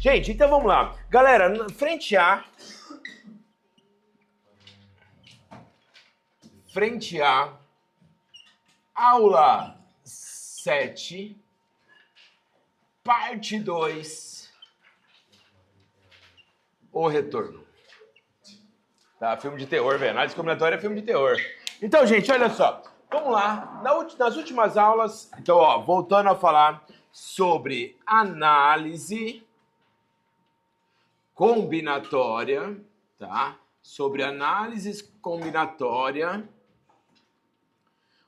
Gente, então vamos lá. Galera, frente A, aula 7, parte 2, o retorno. Tá, filme de terror, velho. Análise combinatória é filme de terror. Então, gente, olha só. Vamos lá. Nas últimas aulas, então, ó, voltando a falar sobre análise combinatória, tá? Sobre análise combinatória.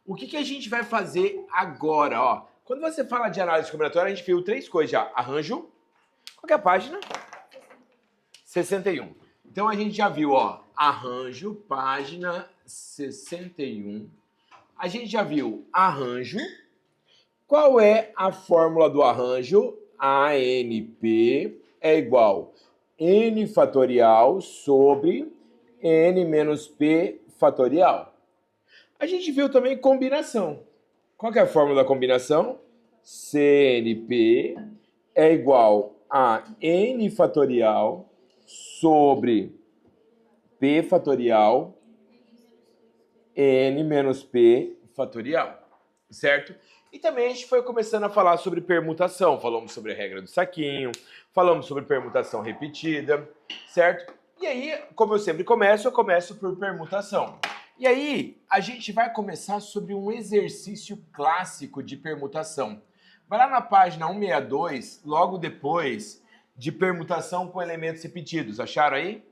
O que a gente vai fazer agora, ó? Quando você fala de análise combinatória, a gente viu 3 coisas já. Arranjo. Qual que é a página? 61. Então a gente já viu, ó, arranjo, página 61. A gente já viu arranjo. Qual é a fórmula do arranjo? ANP é igual N fatorial sobre N menos P fatorial. A gente viu também combinação. Qual que é a fórmula da combinação? CNP é igual a N fatorial sobre P fatorial N menos P fatorial, certo? E também a gente foi começando a falar sobre permutação. Falamos sobre a regra do saquinho, falamos sobre permutação repetida, certo? E aí, como eu sempre começo, eu começo por permutação. E aí, a gente vai começar sobre um exercício clássico de permutação. Vai lá na página 162, logo depois de permutação com elementos repetidos. Acharam aí?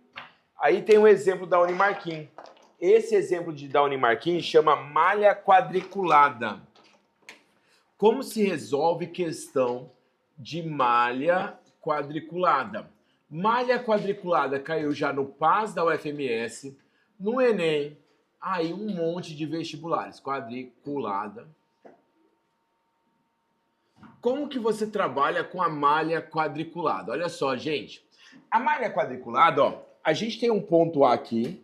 Aí tem um exemplo da Unimarquim. Esse exemplo da Unimarquim chama malha quadriculada. Como se resolve questão de malha quadriculada? Malha quadriculada caiu já no PAS da UFMS, no Enem, aí um monte de vestibulares. Quadriculada. Como que você trabalha com a malha quadriculada? Olha só, gente. A malha quadriculada, ó, a gente tem um ponto A aqui.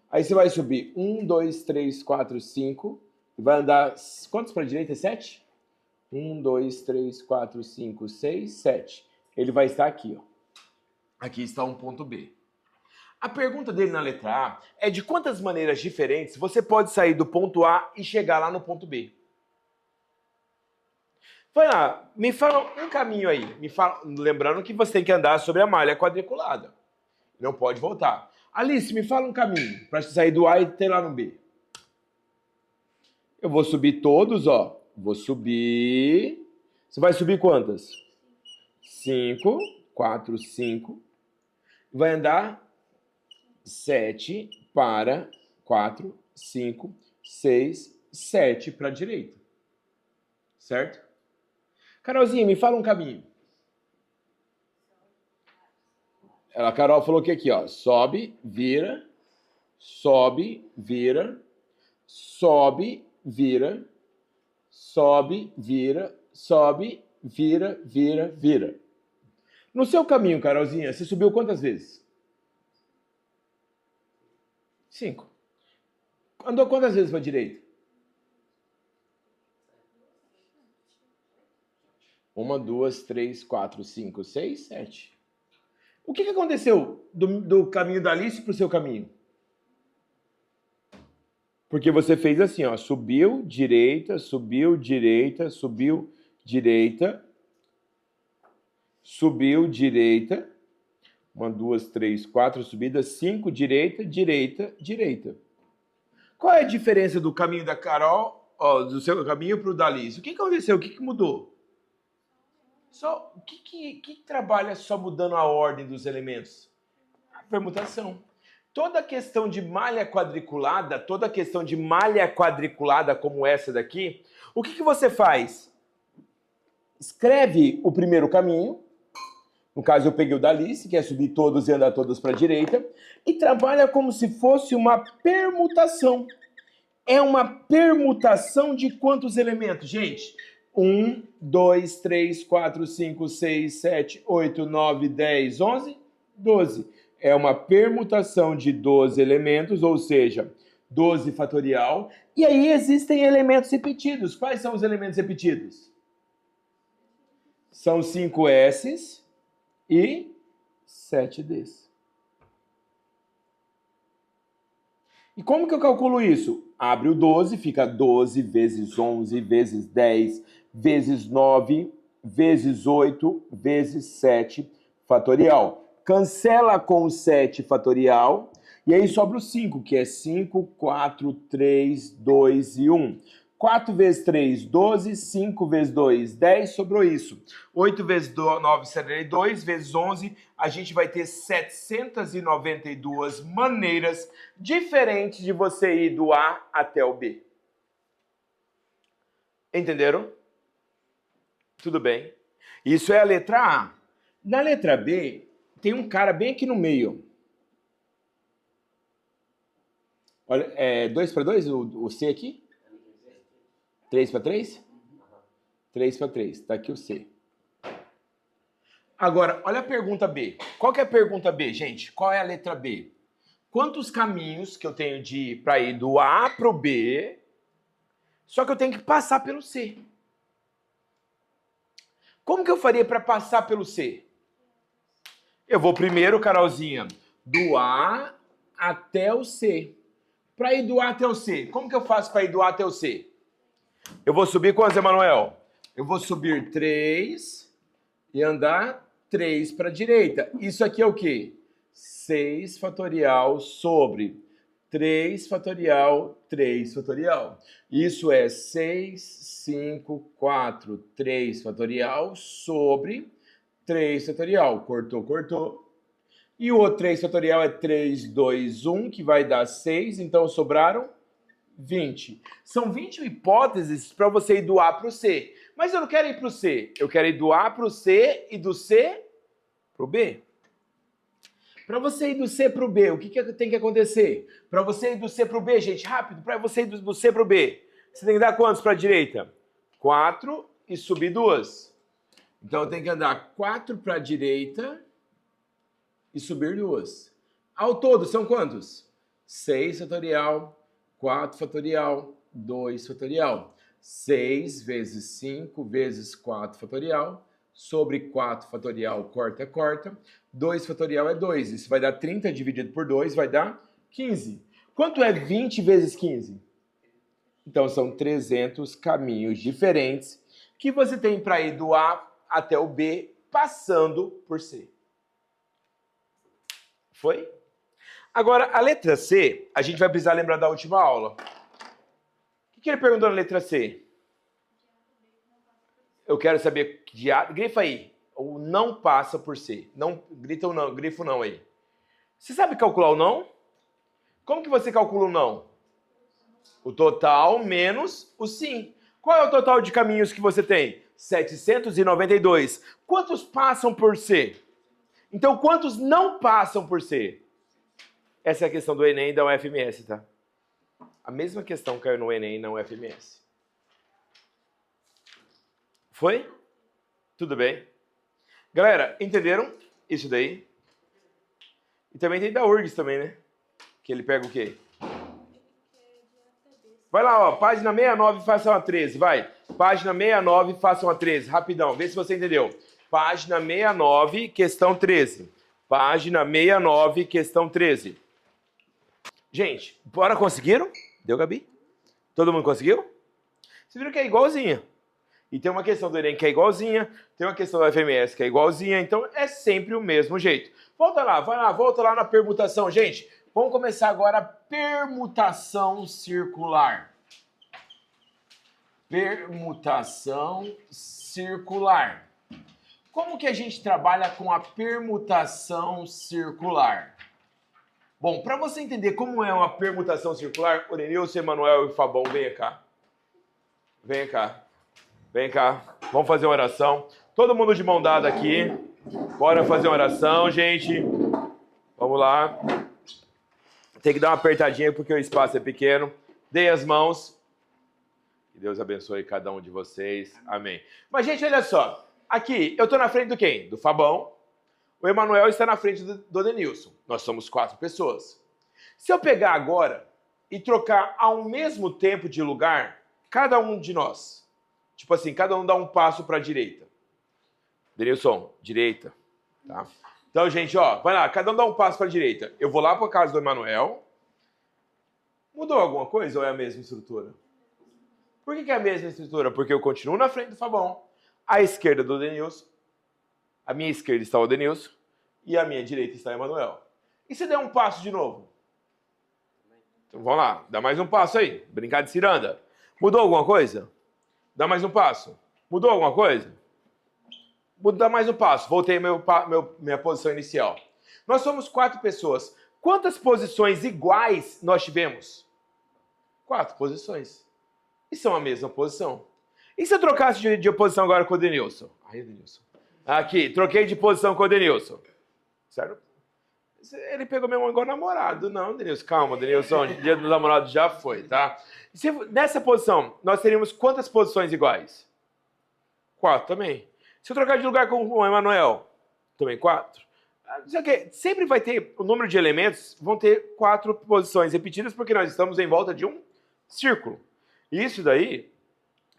Aí você vai subir 1, 2, 3, 4, 5. E vai andar... Quantos para a direita? 7? 1, 2, 3, 4, 5, 6, 7. Ele vai estar aqui, ó. Aqui está um ponto B. A pergunta dele na letra A é de quantas maneiras diferentes você pode sair do ponto A e chegar lá no ponto B. Vai lá, me fala um caminho aí. Lembrando que você tem que andar sobre a malha quadriculada. Não pode voltar. Alice, me fala um caminho para sair do A e ter lá no B. Eu vou subir todos, ó. Vou subir... Você vai subir quantas? 5, 4, 5. Vai andar 7 para 4, 5, 6, 7 para a direita. Certo? Carolzinha, me fala um caminho. A Carol falou que aqui, ó. Sobe, vira, sobe, vira, sobe, vira, sobe, vira, sobe, vira, vira, vira. No seu caminho, Carolzinha, você subiu quantas vezes? 5. Andou quantas vezes para a direita? 1, 2, 3, 4, 5, 6, 7. O que aconteceu do caminho da Alice para o seu caminho? Porque você fez assim, ó. Subiu, direita, subiu, direita, subiu, direita. Subiu, direita. 1, 2, 3, 4 subidas. 5, direita, direita, direita. Qual é a diferença do caminho da Carol, ó, do seu caminho para o da Alice? O que aconteceu? O que mudou? Só, o que trabalha só mudando a ordem dos elementos? A permutação. Toda questão de malha quadriculada, como essa daqui, o que você faz? Escreve o primeiro caminho, no caso eu peguei o da Alice, que é subir todos e andar todos para a direita, e trabalha como se fosse uma permutação. É uma permutação de quantos elementos, gente? 1, 2, 3, 4, 5, 6, 7, 8, 9, 10, 11, 12. É uma permutação de 12 elementos, ou seja, 12 fatorial. E aí existem elementos repetidos. Quais são os elementos repetidos? São 5 S's, e 7Ds. E como que eu calculo isso? Abre o 12, fica 12 vezes 11 vezes 10 vezes 9 vezes 8 vezes 7 fatorial. Cancela com o 7 fatorial e aí sobra o 5, que é 5, 4, 3, 2 e 1. 4 vezes 3, 12, 5 vezes 2, 10, sobrou isso. 8 vezes 9, 72, vezes 11, a gente vai ter 792 maneiras diferentes de você ir do A até o B. Entenderam? Tudo bem. Isso é a letra A. Na letra B, tem um cara bem aqui no meio. Olha, é 2 para 2 o C aqui? 3 para 3? 3 para 3. Tá aqui o C. Agora, olha a pergunta B. Qual que é a pergunta B, gente? Qual é a letra B? Quantos caminhos que eu tenho para ir do A para o B, só que eu tenho que passar pelo C. Como que eu faria para passar pelo C? Eu vou primeiro, Carolzinha, do A até o C. Para ir do A até o C, como que eu faço para ir do A até o C? Eu vou subir quantos, Emanuel? Eu vou subir 3 e andar 3 para a direita. Isso aqui é o quê? 6 fatorial sobre 3 fatorial, 3 fatorial. Isso é 6, 5, 4, 3 fatorial sobre 3 fatorial. Cortou, cortou. E o outro 3 fatorial é 3, 2, 1, que vai dar 6. Então sobraram 20. São 20 hipóteses para você ir do A para o C. Mas eu não quero ir para o C. Eu quero ir do A para o C e do C para o B. Para você ir do C para o B, o que tem que acontecer? Para você ir do C para o B, gente, rápido, para você ir do C para o B, você tem que dar quantos para a direita? 4 e subir 2. Então eu tenho que andar 4 para a direita e subir 2. Ao todo, são quantos? 6 fatorial, 4 fatorial, 2 fatorial. 6 vezes 5 vezes 4 fatorial, sobre 4 fatorial, corta, corta. 2 fatorial é 2. Isso vai dar 30 dividido por 2, vai dar 15. Quanto é 20 vezes 15? Então, são 300 caminhos diferentes que você tem para ir do A até o B, passando por C. Foi? Agora, a letra C, a gente vai precisar lembrar da última aula. O que ele perguntou na letra C? Eu quero saber de A, grifa aí. O não passa por C. Não, grita o não, grifo não aí. Você sabe calcular o não? Como que você calcula o não? O total menos o sim. Qual é o total de caminhos que você tem? 792. Quantos passam por C? Então, quantos não passam por C? Essa é a questão do Enem e da UFMS, tá? A mesma questão caiu no Enem e na UFMS. Foi? Tudo bem? Galera, entenderam isso daí? E também tem da URGS também, né? Que ele pega o quê? Vai lá, ó, página 69, faça uma 13, vai. Página 69, faça uma 13, rapidão, vê se você entendeu. Página 69, questão 13. Página 69, questão 13. Gente, bora, conseguiram? Deu, Gabi? Todo mundo conseguiu? Vocês viram que é igualzinha. E tem uma questão do Enem que é igualzinha, tem uma questão da FMS que é igualzinha, então é sempre o mesmo jeito. Volta lá, vai lá, volta lá na permutação, gente. Vamos começar agora a permutação circular. Permutação circular. Como que a gente trabalha com a permutação circular? Bom, para você entender como é uma permutação circular, o Orenilson, Emanuel e o Fabão, venha cá. Venha cá. Vem cá. Vamos fazer uma oração. Todo mundo de mão dada aqui. Bora fazer uma oração, gente. Vamos lá. Tem que dar uma apertadinha porque o espaço é pequeno. Dê as mãos. Que Deus abençoe cada um de vocês. Amém. Mas, gente, olha só. Aqui, eu estou na frente do quem? Do Fabão. O Emanuel está na frente do Denilson. Nós somos 4 pessoas. Se eu pegar agora e trocar ao mesmo tempo de lugar, cada um de nós, tipo assim, cada um dá um passo para a direita. Denilson, direita. Tá? Então, gente, ó, vai lá, cada um dá um passo para a direita. Eu vou lá para a casa do Emanuel. Mudou alguma coisa ou é a mesma estrutura? Por que é a mesma estrutura? Porque eu continuo na frente do Fabão, à esquerda do Denilson, a minha esquerda está o Denilson e a minha direita está o Emanuel. E se der um passo de novo? Então vamos lá, dá mais um passo aí. Brincar de ciranda. Mudou alguma coisa? Dá mais um passo. Mudou alguma coisa? Dá mais um passo. Voltei minha posição inicial. Nós somos 4 pessoas. Quantas posições iguais nós tivemos? 4 posições. E são a mesma posição. E se eu trocasse de posição agora com o Denilson? Aí, Denilson. Aqui, troquei de posição com o Denilson. Certo? Ele pegou meu igual namorado. Não, Denilson, calma, Denilson. Dia do namorado já foi, tá? Nessa posição, nós teríamos quantas posições iguais? 4 também. Se eu trocar de lugar com o Emanuel, também 4. Sempre vai ter, o número de elementos vão ter 4 posições repetidas, porque nós estamos em volta de um círculo. E isso daí,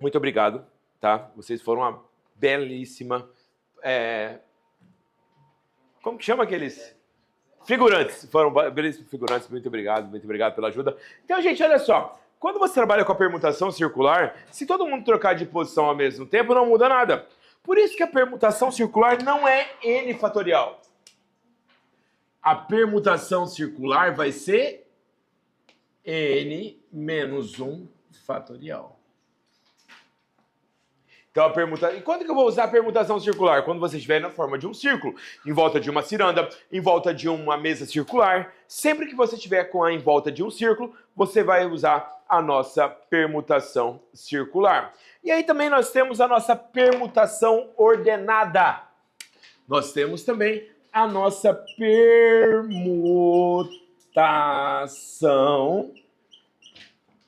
muito obrigado, tá? Vocês foram uma belíssima... Como que chama aqueles... Figurantes. Foram belíssimos figurantes, muito obrigado pela ajuda. Então, gente, olha só. Quando você trabalha com a permutação circular, se todo mundo trocar de posição ao mesmo tempo, não muda nada. Por isso que a permutação circular não é n fatorial. A permutação circular vai ser n menos 1 fatorial. Então, E quando que eu vou usar a permutação circular? Quando você estiver na forma de um círculo, em volta de uma ciranda, em volta de uma mesa circular. Sempre que você estiver em volta de um círculo, você vai usar a nossa permutação circular. E aí também nós temos a nossa permutação ordenada. Nós temos também a nossa permutação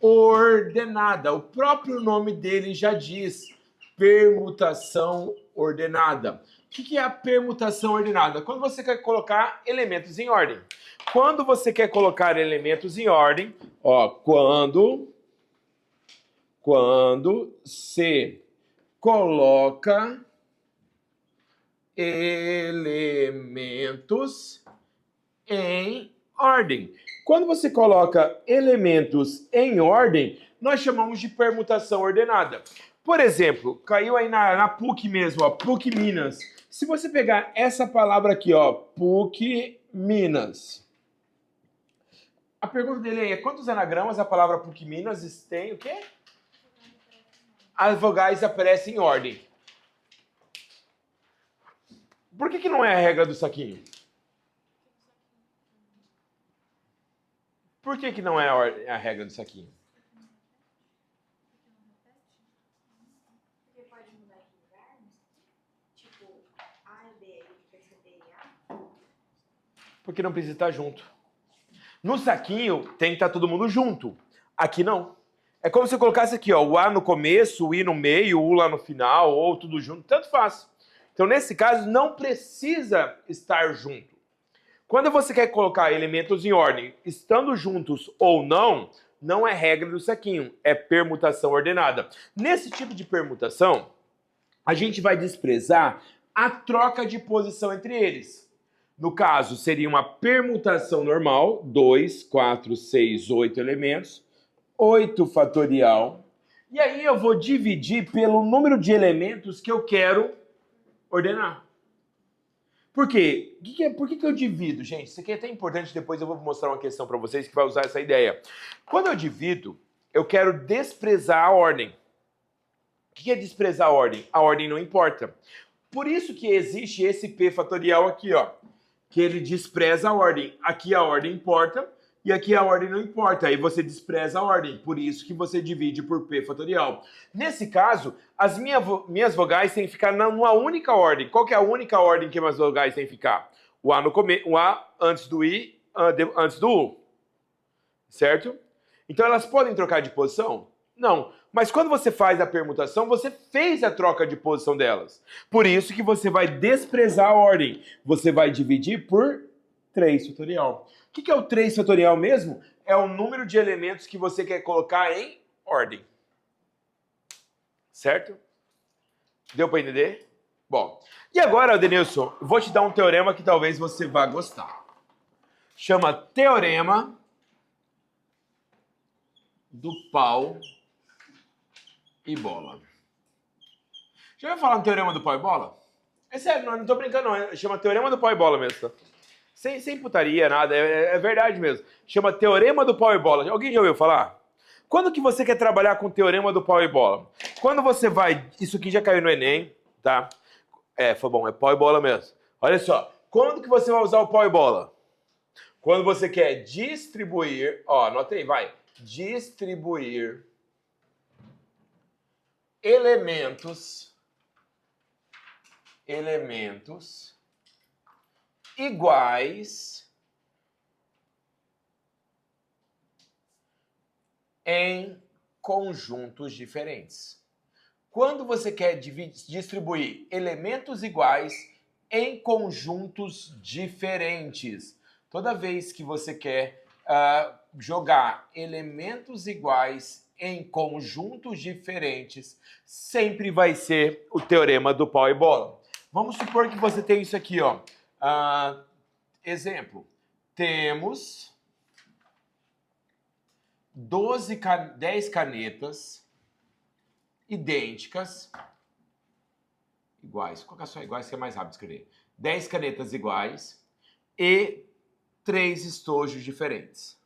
ordenada. O próprio nome dele já diz. Permutação ordenada. O que é a permutação ordenada? Quando você quer colocar elementos em ordem. Quando você quer colocar elementos em ordem, ó, quando se coloca elementos em ordem. Quando você coloca elementos em ordem, nós chamamos de permutação ordenada. Por exemplo, caiu aí na PUC mesmo, ó, PUC Minas. Se você pegar essa palavra aqui, ó, PUC Minas. A pergunta dele é, quantos anagramas a palavra PUC Minas tem o quê? As vogais aparecem em ordem. Por que não é a regra do saquinho? Por que não é a regra do saquinho? Porque não precisa estar junto. No saquinho tem que estar todo mundo junto. Aqui não. É como se eu colocasse aqui, ó, o A no começo, o I no meio, o U lá no final, ou tudo junto, tanto faz. Então, nesse caso, não precisa estar junto. Quando você quer colocar elementos em ordem, estando juntos ou não, não é regra do saquinho, é permutação ordenada. Nesse tipo de permutação, a gente vai desprezar a troca de posição entre eles. No caso, seria uma permutação normal, 2, 4, 6, 8 elementos, 8 fatorial. E aí eu vou dividir pelo número de elementos que eu quero ordenar. Por quê? Por que eu divido, gente? Isso aqui é até importante, depois eu vou mostrar uma questão para vocês que vai usar essa ideia. Quando eu divido, eu quero desprezar a ordem. O que é desprezar a ordem? A ordem não importa. Por isso que existe esse P fatorial aqui, ó. Que ele despreza a ordem. Aqui a ordem importa e aqui a ordem não importa. Aí você despreza a ordem. Por isso que você divide por P fatorial. Nesse caso, as minhas vogais têm que ficar numa única ordem. Qual que é a única ordem que as vogais têm que ficar? O A, o A antes do I, antes do U. Certo? Então elas podem trocar de posição? Não. Mas quando você faz a permutação, você fez a troca de posição delas. Por isso que você vai desprezar a ordem. Você vai dividir por 3 fatorial. O que é o 3 fatorial mesmo? É o número de elementos que você quer colocar em ordem. Certo? Deu para entender? Bom, e agora, Denilson, eu vou te dar um teorema que talvez você vá gostar. Chama Teorema do Pau e Bola. Já ouviu falar no Teorema do Pau e Bola? É sério, não tô brincando não, chama Teorema do Pau e Bola mesmo, tá? Sem putaria, nada, é verdade mesmo. Chama Teorema do Pau e Bola. Alguém já ouviu falar? Quando que você quer trabalhar com o Teorema do Pau e Bola? Quando você vai... Isso aqui já caiu no Enem, tá? Foi bom, é pau e bola mesmo. Olha só, quando que você vai usar o pau e bola? Quando você quer distribuir... Ó, anota aí, vai. Distribuir elementos iguais em conjuntos diferentes. Quando você quer distribuir elementos iguais em conjuntos diferentes. Toda vez que você quer jogar elementos iguais em conjuntos diferentes, sempre vai ser o teorema do pau e bola. Vamos supor que você tem isso aqui, ó. Exemplo. Temos 10 canetas idênticas, iguais, vou colocar só iguais que é mais rápido de escrever. 10 canetas iguais e 3 estojos diferentes.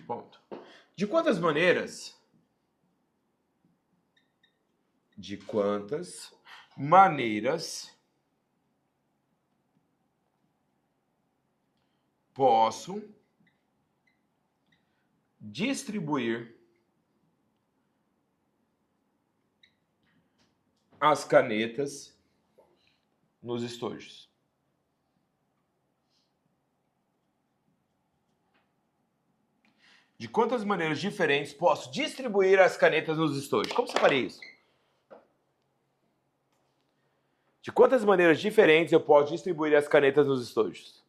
Ponto. De quantas maneiras posso distribuir as canetas nos estojos? De quantas maneiras diferentes posso distribuir as canetas nos estojos? Como você faria isso? De quantas maneiras diferentes eu posso distribuir as canetas nos estojos?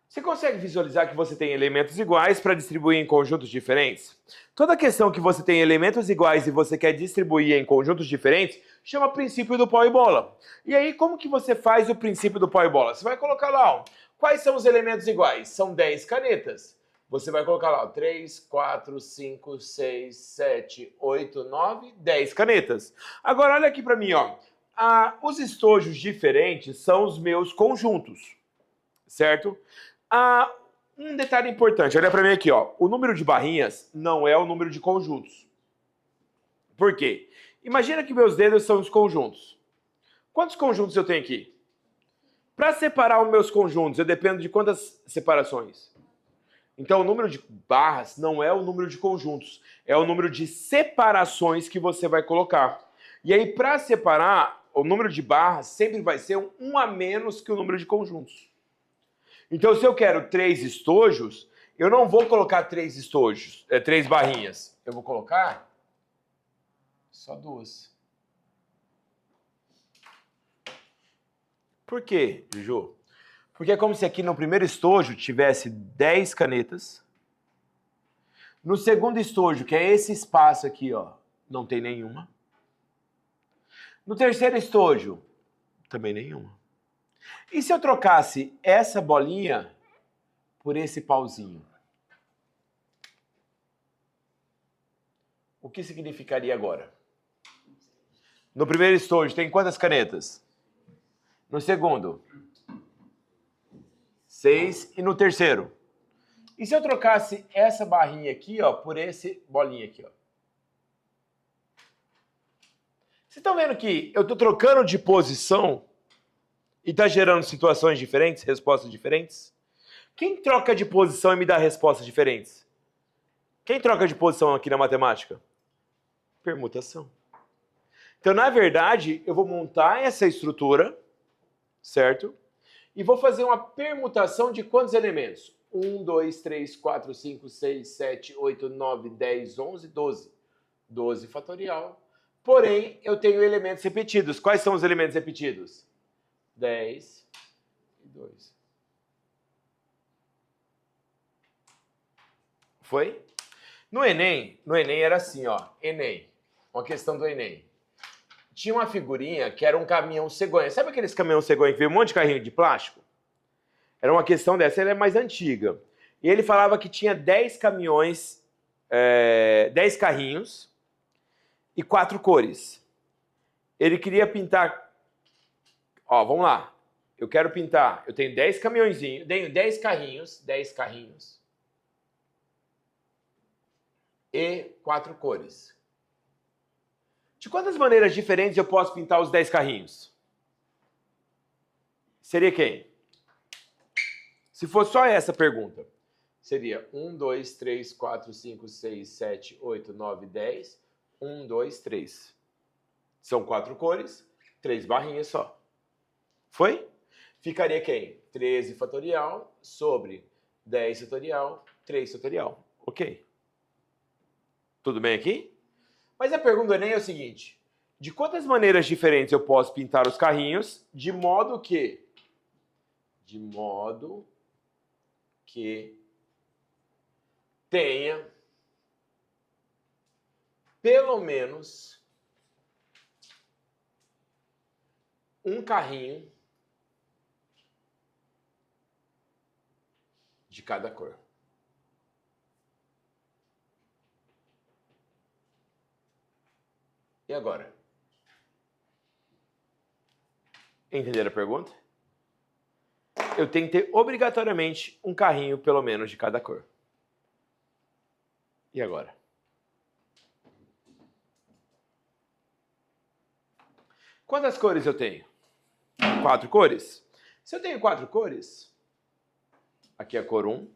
Você consegue visualizar que você tem elementos iguais para distribuir em conjuntos diferentes? Toda questão que você tem elementos iguais e você quer distribuir em conjuntos diferentes, chama princípio do pau e bola. E aí, como que você faz o princípio do pau e bola? Você vai colocar lá, ó, quais são os elementos iguais? São 10 canetas. Você vai colocar lá, ó, 3, 4, 5, 6, 7, 8, 9, 10 canetas. Agora, olha aqui para mim, ó. Os estojos diferentes são os meus conjuntos, certo? Um detalhe importante, olha para mim aqui, ó. O número de barrinhas não é o número de conjuntos. Por quê? Imagina que meus dedos são os conjuntos. Quantos conjuntos eu tenho aqui? Para separar os meus conjuntos, eu dependo de quantas separações? Então, o número de barras não é o número de conjuntos, é o número de separações que você vai colocar. E aí, para separar, o número de barras sempre vai ser um a menos que o número de conjuntos. Então, se eu quero 3 estojos, eu não vou colocar 3 estojos, 3 barrinhas. Eu vou colocar só 2. Por quê, Juju? Porque é como se aqui no primeiro estojo tivesse 10 canetas. No segundo estojo, que é esse espaço aqui, ó, não tem nenhuma. No terceiro estojo, também nenhuma. E se eu trocasse essa bolinha por esse pauzinho? O que significaria agora? No primeiro estojo tem quantas canetas? No segundo? 6. E no terceiro? E se eu trocasse essa barrinha aqui, ó, por esse bolinha aqui, ó? Vocês estão vendo que eu estou trocando de posição e está gerando situações diferentes, respostas diferentes? Quem troca de posição e me dá respostas diferentes? Quem troca de posição aqui na matemática? Permutação. Então, na verdade, eu vou montar essa estrutura, certo? E vou fazer uma permutação de quantos elementos? 1, 2, 3, 4, 5, 6, 7, 8, 9, 10, 11, 12. 12 fatorial. Porém, eu tenho elementos repetidos. Quais são os elementos repetidos? 10 e 2. Foi? No Enem era assim, ó. Enem. Uma questão do Enem. Tinha uma figurinha que era um caminhão cegonha. Sabe aqueles caminhão cegonha que veio um monte de carrinho de plástico? Era uma questão dessa, ela é mais antiga. E ele falava que tinha 10 caminhões, 10 carrinhos e 4 cores. Ele queria pintar... Ó, vamos lá. Eu quero pintar... Eu tenho 10 caminhõezinhos, tenho 10 carrinhos e 4 cores. De quantas maneiras diferentes eu posso pintar os 10 carrinhos? Seria quem? Se for só essa pergunta, seria 1, 2, 3, 4, 5, 6, 7, 8, 9, 10. 1, 2, 3. São 4 cores, 3 barrinhas só. Foi? Ficaria quem? 13 fatorial sobre 10 fatorial, 3 fatorial. Ok. Tudo bem aqui? Mas a pergunta do Enem é o seguinte: de quantas maneiras diferentes eu posso pintar os carrinhos de modo que tenha pelo menos um carrinho de cada cor? E agora? Entenderam a pergunta? Eu tenho que ter obrigatoriamente um carrinho, pelo menos, de cada cor. E agora? Quantas cores eu tenho? 4 cores? Se eu tenho 4 cores, aqui é a cor 1,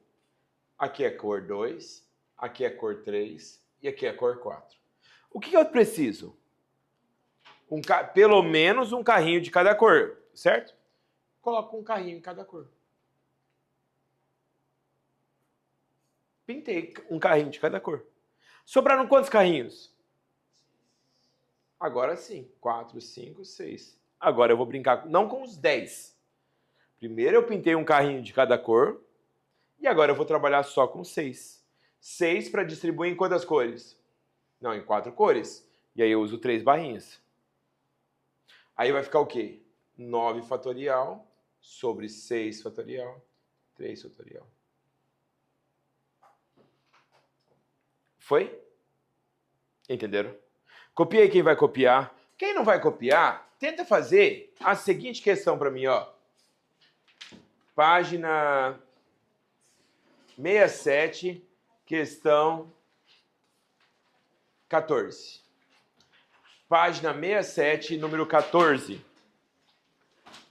aqui é a cor 2, aqui é a cor 3 e aqui é a cor 4. O que eu preciso? Pelo menos um carrinho de cada cor, certo? Coloco um carrinho em cada cor. Pintei um carrinho de cada cor. Sobraram quantos carrinhos? Agora sim. 4, 5, 6. Agora eu vou brincar, não com os 10. Primeiro eu pintei um carrinho de cada cor. E agora eu vou trabalhar só com 6. 6 para distribuir em quantas cores? Não, em 4 cores. E aí eu uso 3 barrinhas. Aí vai ficar o quê? 9 fatorial sobre 6 fatorial, 3 fatorial. Foi? Entenderam? Copia aí quem vai copiar. Quem não vai copiar, tenta fazer a seguinte questão para mim, ó. Página 67, questão 14. Página 67, número 14.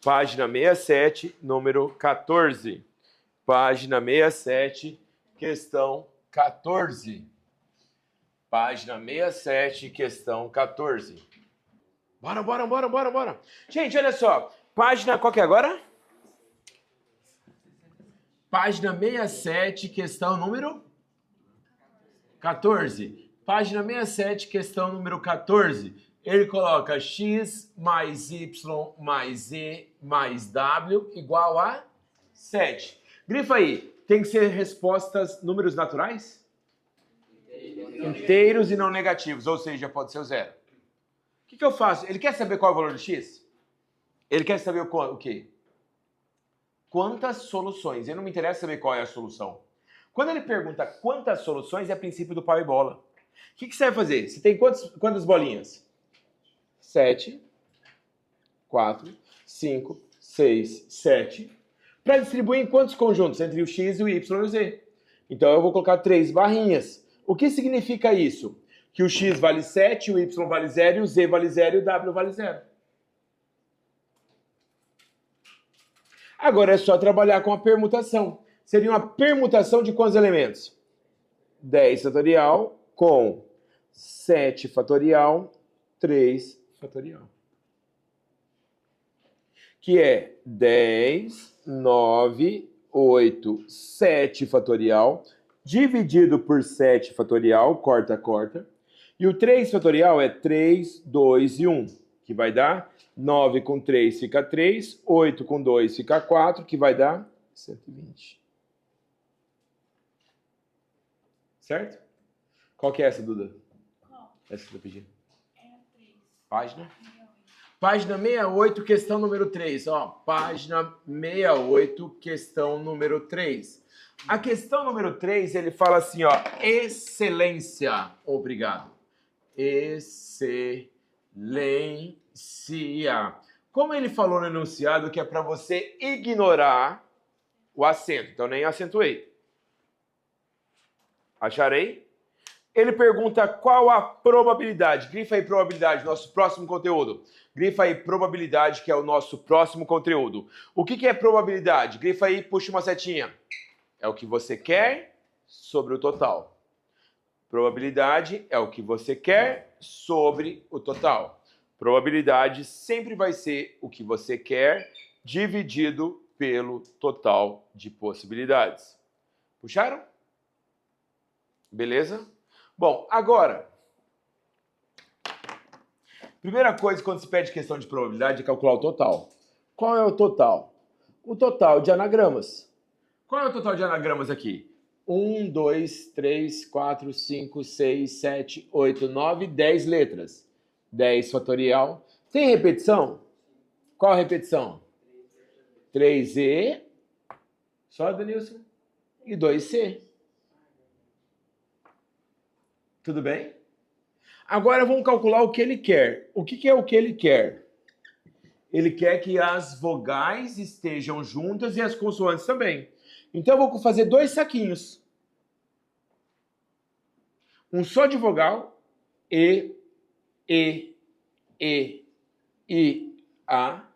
Página 67, número 14. Página 67, questão 14. Página 67, questão 14. Bora. Gente, olha só. Página, qual que é agora? Página 67, questão número 14. Página 67, questão número 14. Ele coloca x mais y mais z mais w igual a 7. Grifa aí. Tem que ser respostas números naturais? Inteiros e não negativos, ou seja, pode ser o zero. O que eu faço? Ele quer saber qual é o valor do x? Ele quer saber o quê? Quantas soluções? Ele não me interessa saber qual é a solução. Quando ele pergunta quantas soluções, é princípio do pau e bola. O que você vai fazer? Você tem quantas bolinhas? 7, 4, 5, 6, 7. Para distribuir em quantos conjuntos? Entre o x, o y e o z. Então eu vou colocar 3 barrinhas. O que significa isso? Que o x vale 7, o y vale 0, e o z vale 0 e o w vale 0. Agora é só trabalhar com a permutação. Seria uma permutação de quantos elementos? 10 fatorial com 7 fatorial, 3 fatorial. Que é 10, 9, 8, 7 fatorial, dividido por 7 fatorial, corta. E o 3 fatorial é 3, 2 e 1, que vai dar 9 com 3 fica 3, 8 com 2 fica 4, que vai dar 120. Certo? Qual que é essa, Duda? Qual? Essa que eu tô pedindo. É a 3. Página? Página 68, questão número 3. Ó, página 68, questão número 3. A questão número 3, ele fala assim, ó, excelência. Obrigado. Excelência. Como ele falou no enunciado que é para você ignorar o acento, então nem acentuei. Acharei? Ele pergunta qual a probabilidade. Grifa aí probabilidade, nosso próximo conteúdo. Grifa aí probabilidade, que é o nosso próximo conteúdo. O que é probabilidade? Grifa aí, puxa uma setinha. É o que você quer sobre o total. Probabilidade é o que você quer sobre o total. Probabilidade sempre vai ser o que você quer dividido pelo total de possibilidades. Puxaram? Beleza? Bom, agora, primeira coisa quando se pede questão de probabilidade é calcular o total. Qual é o total? O total de anagramas. Qual é o total de anagramas aqui? 1, 2, 3, 4, 5, 6, 7, 8, 9, 10 letras. 10 fatorial. Tem repetição? Qual a repetição? 3E, só, Danilson, e 2C. Tudo bem? Agora vamos calcular o que ele quer. O que é o que ele quer? Ele quer que as vogais estejam juntas e as consoantes também. Então eu vou fazer 2 saquinhos. Um só de vogal, E, I, A.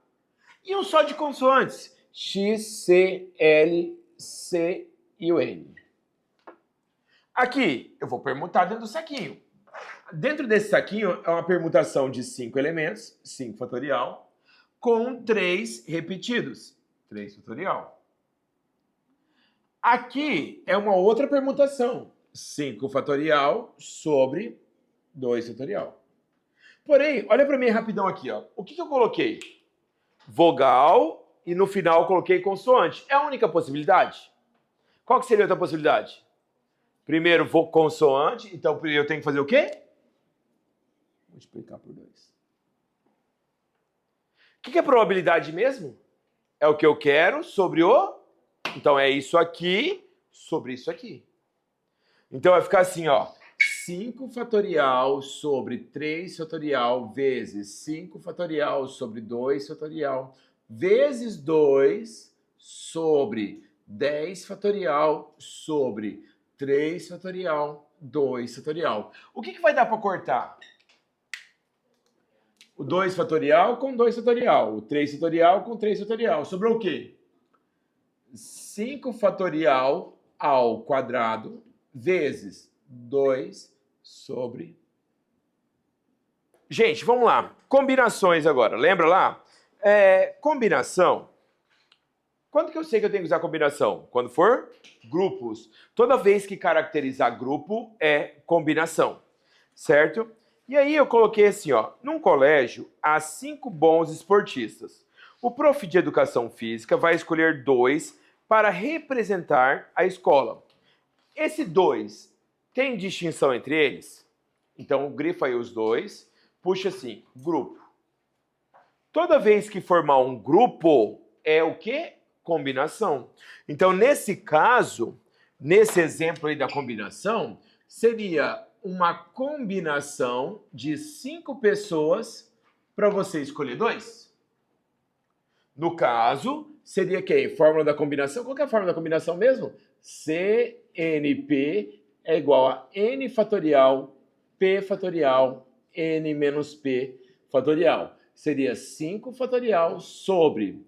E um só de consoantes, X, C, L, C e o N. Aqui, eu vou permutar dentro do saquinho. Dentro desse saquinho é uma permutação de 5 elementos, 5 fatorial, com 3 repetidos, 3 fatorial. Aqui é uma outra permutação, 5 fatorial sobre 2 fatorial. Porém, olha para mim rapidão aqui, ó. O que eu coloquei? Vogal e no final eu coloquei consoante. É a única possibilidade? Qual que seria a outra possibilidade? Primeiro, consoante, então eu tenho que fazer o quê? Multiplicar por 2. O que é probabilidade mesmo? É o que eu quero sobre o... Então é isso aqui sobre isso aqui. Então vai ficar assim, ó. 5 fatorial sobre 3 fatorial vezes 5 fatorial sobre 2 fatorial vezes 2 sobre 10 fatorial sobre 3 fatorial, 2 fatorial. O que vai dar para cortar? O 2 fatorial com 2 fatorial, o 3 fatorial com 3 fatorial. Sobrou o quê? 5 fatorial ao quadrado vezes 2 sobre... Gente, vamos lá. Combinações agora. Lembra lá? Combinação. Quando que eu sei que eu tenho que usar combinação? Quando for grupos. Toda vez que caracterizar grupo é combinação. Certo? E aí eu coloquei assim, ó. Num colégio, há 5 bons esportistas. O prof de educação física vai escolher 2 para representar a escola. Esse 2 tem distinção entre eles? Então, grifa aí os 2. Puxa assim, grupo. Toda vez que formar um grupo, é o quê? Combinação. Então, nesse caso, nesse exemplo aí da combinação, seria uma combinação de 5 pessoas para você escolher 2. No caso, seria quem? Fórmula da combinação. Qual que é a fórmula da combinação mesmo? CNP é igual a N fatorial, P fatorial, N menos P fatorial. Seria 5 fatorial sobre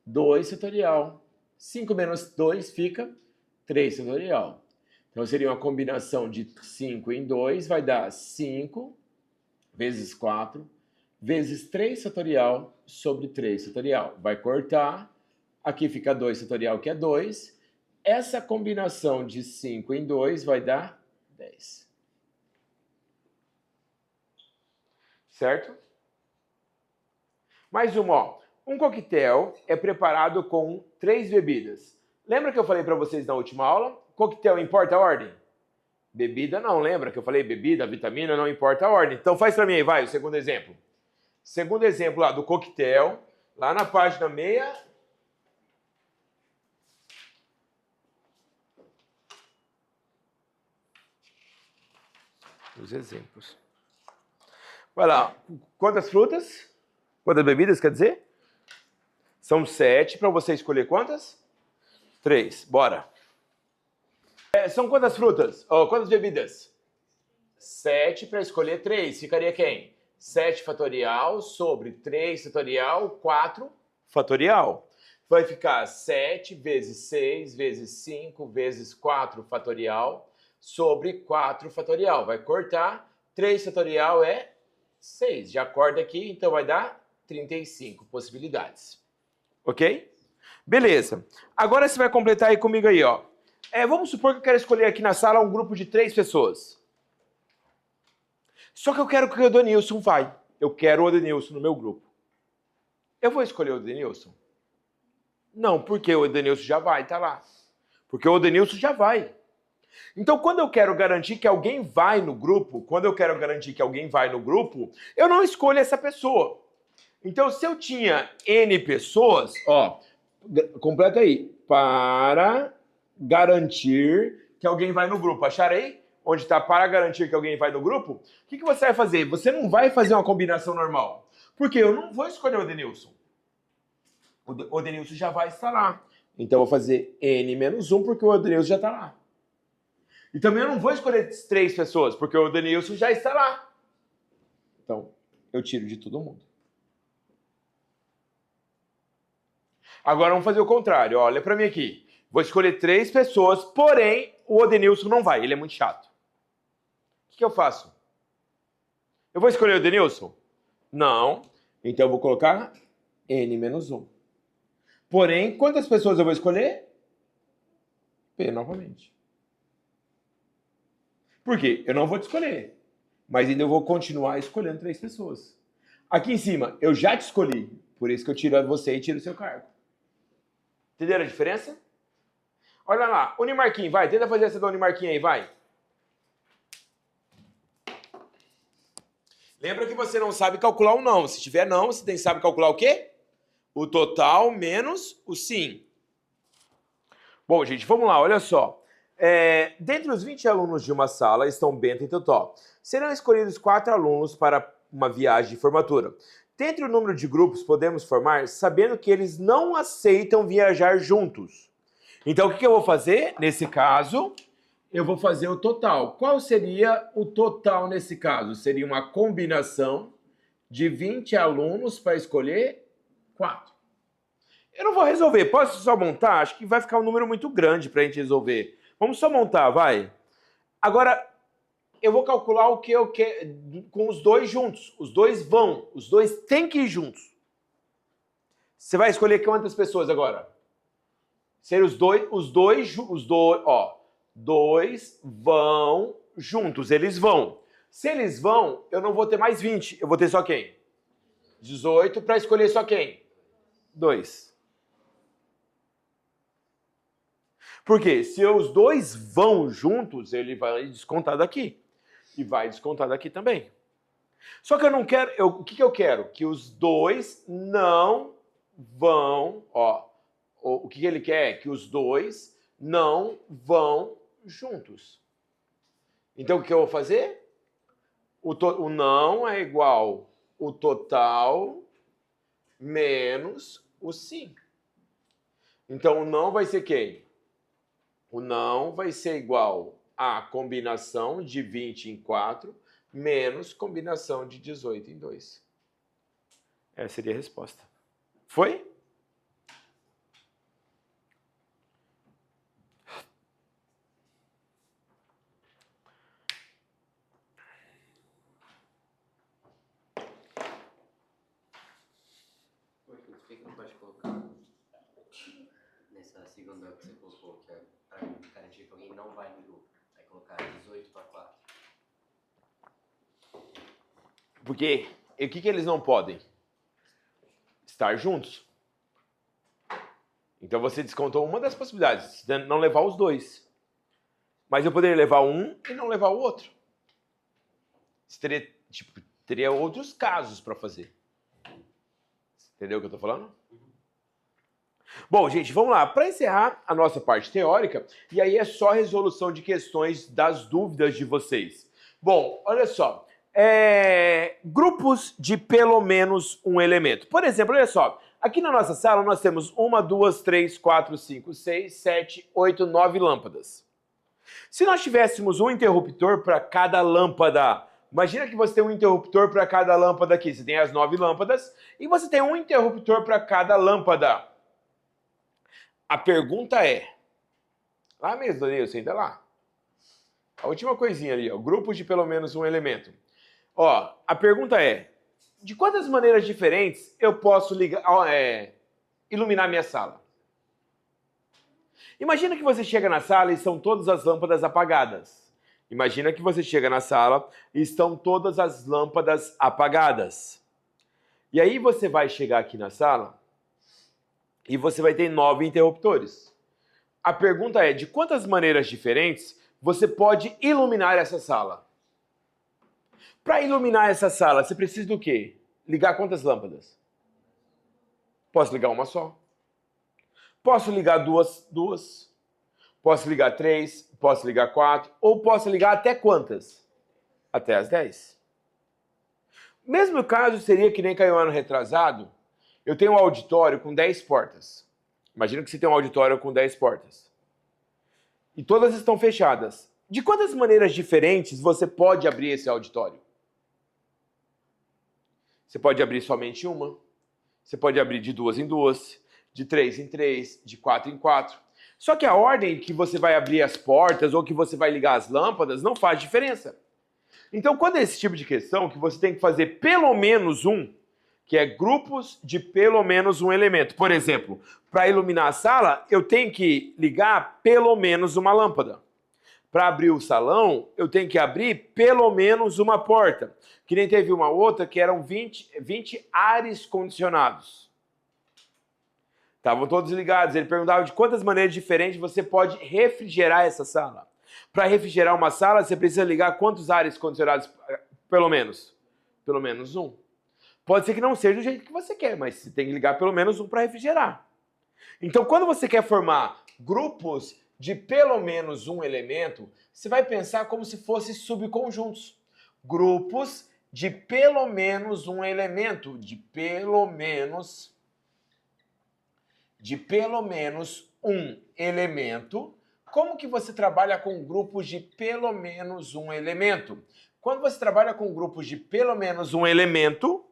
2 fatorial. 5 menos 2 fica 3 fatorial. Então, seria uma combinação de 5 em 2, vai dar 5 vezes 4 vezes 3 fatorial sobre 3 fatorial. Vai cortar. Aqui fica 2 fatorial, que é 2. Essa combinação de 5 em 2 vai dar 10. Certo? Mais uma, ó. Um coquetel é preparado com 3 bebidas. Lembra que eu falei para vocês na última aula? Coquetel importa a ordem? Bebida não, lembra que eu falei bebida, vitamina, não importa a ordem. Então faz para mim aí, vai, o segundo exemplo. Segundo exemplo lá do coquetel, lá na página 6. Os exemplos. Vai lá. Quantas frutas? Quantas bebidas, quer dizer? São 7 para você escolher quantas? 3. Bora. São quantas frutas? Oh, quantas bebidas? 7 para escolher 3. Ficaria quem? 7 fatorial sobre 3 fatorial, 4 fatorial. Vai ficar 7 vezes 6 vezes 5 vezes 4 fatorial sobre 4 fatorial. Vai cortar. 3 fatorial é 6. Já corta aqui, então vai dar 35 possibilidades. Ok? Beleza. Agora você vai completar aí comigo aí, ó. Vamos supor que eu quero escolher aqui na sala um grupo de 3 pessoas. Só que eu quero que o Edenilson vai. Eu quero o Edenilson no meu grupo. Eu vou escolher o Edenilson? Não, porque o Edenilson já vai, tá lá. Porque o Edenilson já vai. Então, quando eu quero garantir que alguém vai no grupo, eu não escolho essa pessoa. Então, se eu tinha N pessoas, ó, completa aí. Para garantir que alguém vai no grupo. Acharam aí? Onde está para garantir que alguém vai no grupo? O que você vai fazer? Você não vai fazer uma combinação normal. Porque eu não vou escolher o Edenilson. O Edenilson já vai estar lá. Então, eu vou fazer N menos 1 porque o Edenilson já está lá. E também eu não vou escolher 3 pessoas, porque o Edenilson já está lá. Então, eu tiro de todo mundo. Agora vamos fazer o contrário. Olha para mim aqui. Vou escolher 3 pessoas, porém o Edenilson não vai. Ele é muito chato. O que eu faço? Eu vou escolher o Edenilson? Não. Então eu vou colocar N menos 1. Porém, quantas pessoas eu vou escolher? P novamente. Por quê? Eu não vou te escolher. Mas ainda eu vou continuar escolhendo 3 pessoas. Aqui em cima, eu já te escolhi. Por isso que eu tiro você e tiro o seu cargo. Entenderam a diferença? Olha lá, Unimarquinho, vai. Tenta fazer essa da Unimarquinho aí, vai. Lembra que você não sabe calcular o não. Se tiver não, você sabe calcular o quê? O total menos o sim. Bom, gente, vamos lá, olha só. Dentre os 20 alunos de uma sala estão Bento e Totó. Serão escolhidos 4 alunos para uma viagem de formatura. Dentre o número de grupos podemos formar sabendo que eles não aceitam viajar juntos. Então, o que eu vou fazer? Nesse caso, eu vou fazer o total. Qual seria o total nesse caso? Seria uma combinação de 20 alunos para escolher 4. Eu não vou resolver. Posso só montar? Acho que vai ficar um número muito grande para a gente resolver. Vamos só montar, vai. Agora, eu vou calcular o que eu quero com os dois juntos. Os dois vão. Os dois têm que ir juntos. Você vai escolher quantas pessoas agora? Ser os dois, ó. 2 vão juntos. Eles vão. Se eles vão, eu não vou ter mais 20. Eu vou ter só quem? 18 para escolher só quem? 2. Porque se os dois vão juntos, ele vai descontar daqui. E vai descontar daqui também. Só que eu não quero... o que eu quero? Que os dois não vão... Ó, o que ele quer? Que os dois não vão juntos. Então, o que eu vou fazer? O não é igual o total menos o sim. Então, o não vai ser quem? O não vai ser igual a combinação de 20 em 4 menos combinação de 18 em 2. Essa seria a resposta. Foi? Por que não pode colocar nessa segunda que você colocou, que é para garantir que alguém não vai no grupo? Aí colocar 18 para 4. Porque o que eles não podem? Estar juntos. Então você descontou uma das possibilidades, não levar os dois. Mas eu poderia levar um e não levar o outro. Teria outros casos para fazer. Entendeu o que eu estou falando? Bom, gente, vamos lá. Para encerrar a nossa parte teórica, e aí é só resolução de questões das dúvidas de vocês. Bom, olha só. Grupos de pelo menos um elemento. Por exemplo, olha só. Aqui na nossa sala nós temos 1, 2, 3, 4, 5, 6, 7, 8, 9 lâmpadas. Se nós tivéssemos um interruptor para cada lâmpada, imagina que você tem um interruptor para cada lâmpada aqui. Você tem as 9 lâmpadas e você tem um interruptor para cada lâmpada. A pergunta é, lá mesmo, Daniel, você ainda lá. A última coisinha ali, ó, grupos de pelo menos um elemento. Ó, a pergunta é, de quantas maneiras diferentes eu posso iluminar minha sala? Imagina que você chega na sala e estão todas as lâmpadas apagadas. Imagina que você chega na sala e estão todas as lâmpadas apagadas. E aí você vai chegar aqui na sala e você vai ter 9 interruptores. A pergunta é, de quantas maneiras diferentes você pode iluminar essa sala? Para iluminar essa sala, você precisa do quê? Ligar quantas lâmpadas? Posso ligar uma só. Posso ligar duas. Posso ligar 3, posso ligar 4, ou posso ligar até quantas? Até as 10. Mesmo caso seria que nem caiu ano retrasado, eu tenho um auditório com 10 portas. Imagina que você tem um auditório com 10 portas. E todas estão fechadas. De quantas maneiras diferentes você pode abrir esse auditório? Você pode abrir somente uma. Você pode abrir de 2 em 2, de 3 em 3, de 4 em 4. Só que a ordem que você vai abrir as portas ou que você vai ligar as lâmpadas não faz diferença. Então, quando é esse tipo de questão, que você tem que fazer pelo menos um, que é grupos de pelo menos um elemento. Por exemplo, para iluminar a sala, eu tenho que ligar pelo menos uma lâmpada. Para abrir o salão, eu tenho que abrir pelo menos uma porta. Que nem teve uma outra que eram 20 ares condicionados. Estavam todos ligados. Ele perguntava de quantas maneiras diferentes você pode refrigerar essa sala. Para refrigerar uma sala, você precisa ligar quantos ares condicionados? Pelo menos? Pelo menos um. Pode ser que não seja do jeito que você quer, mas você tem que ligar pelo menos um para refrigerar. Então, quando você quer formar grupos de pelo menos um elemento, você vai pensar como se fossem subconjuntos. Grupos de pelo menos um elemento, de pelo menos um elemento. Como que você trabalha com grupos de pelo menos um elemento? Quando você trabalha com grupos de pelo menos um elemento,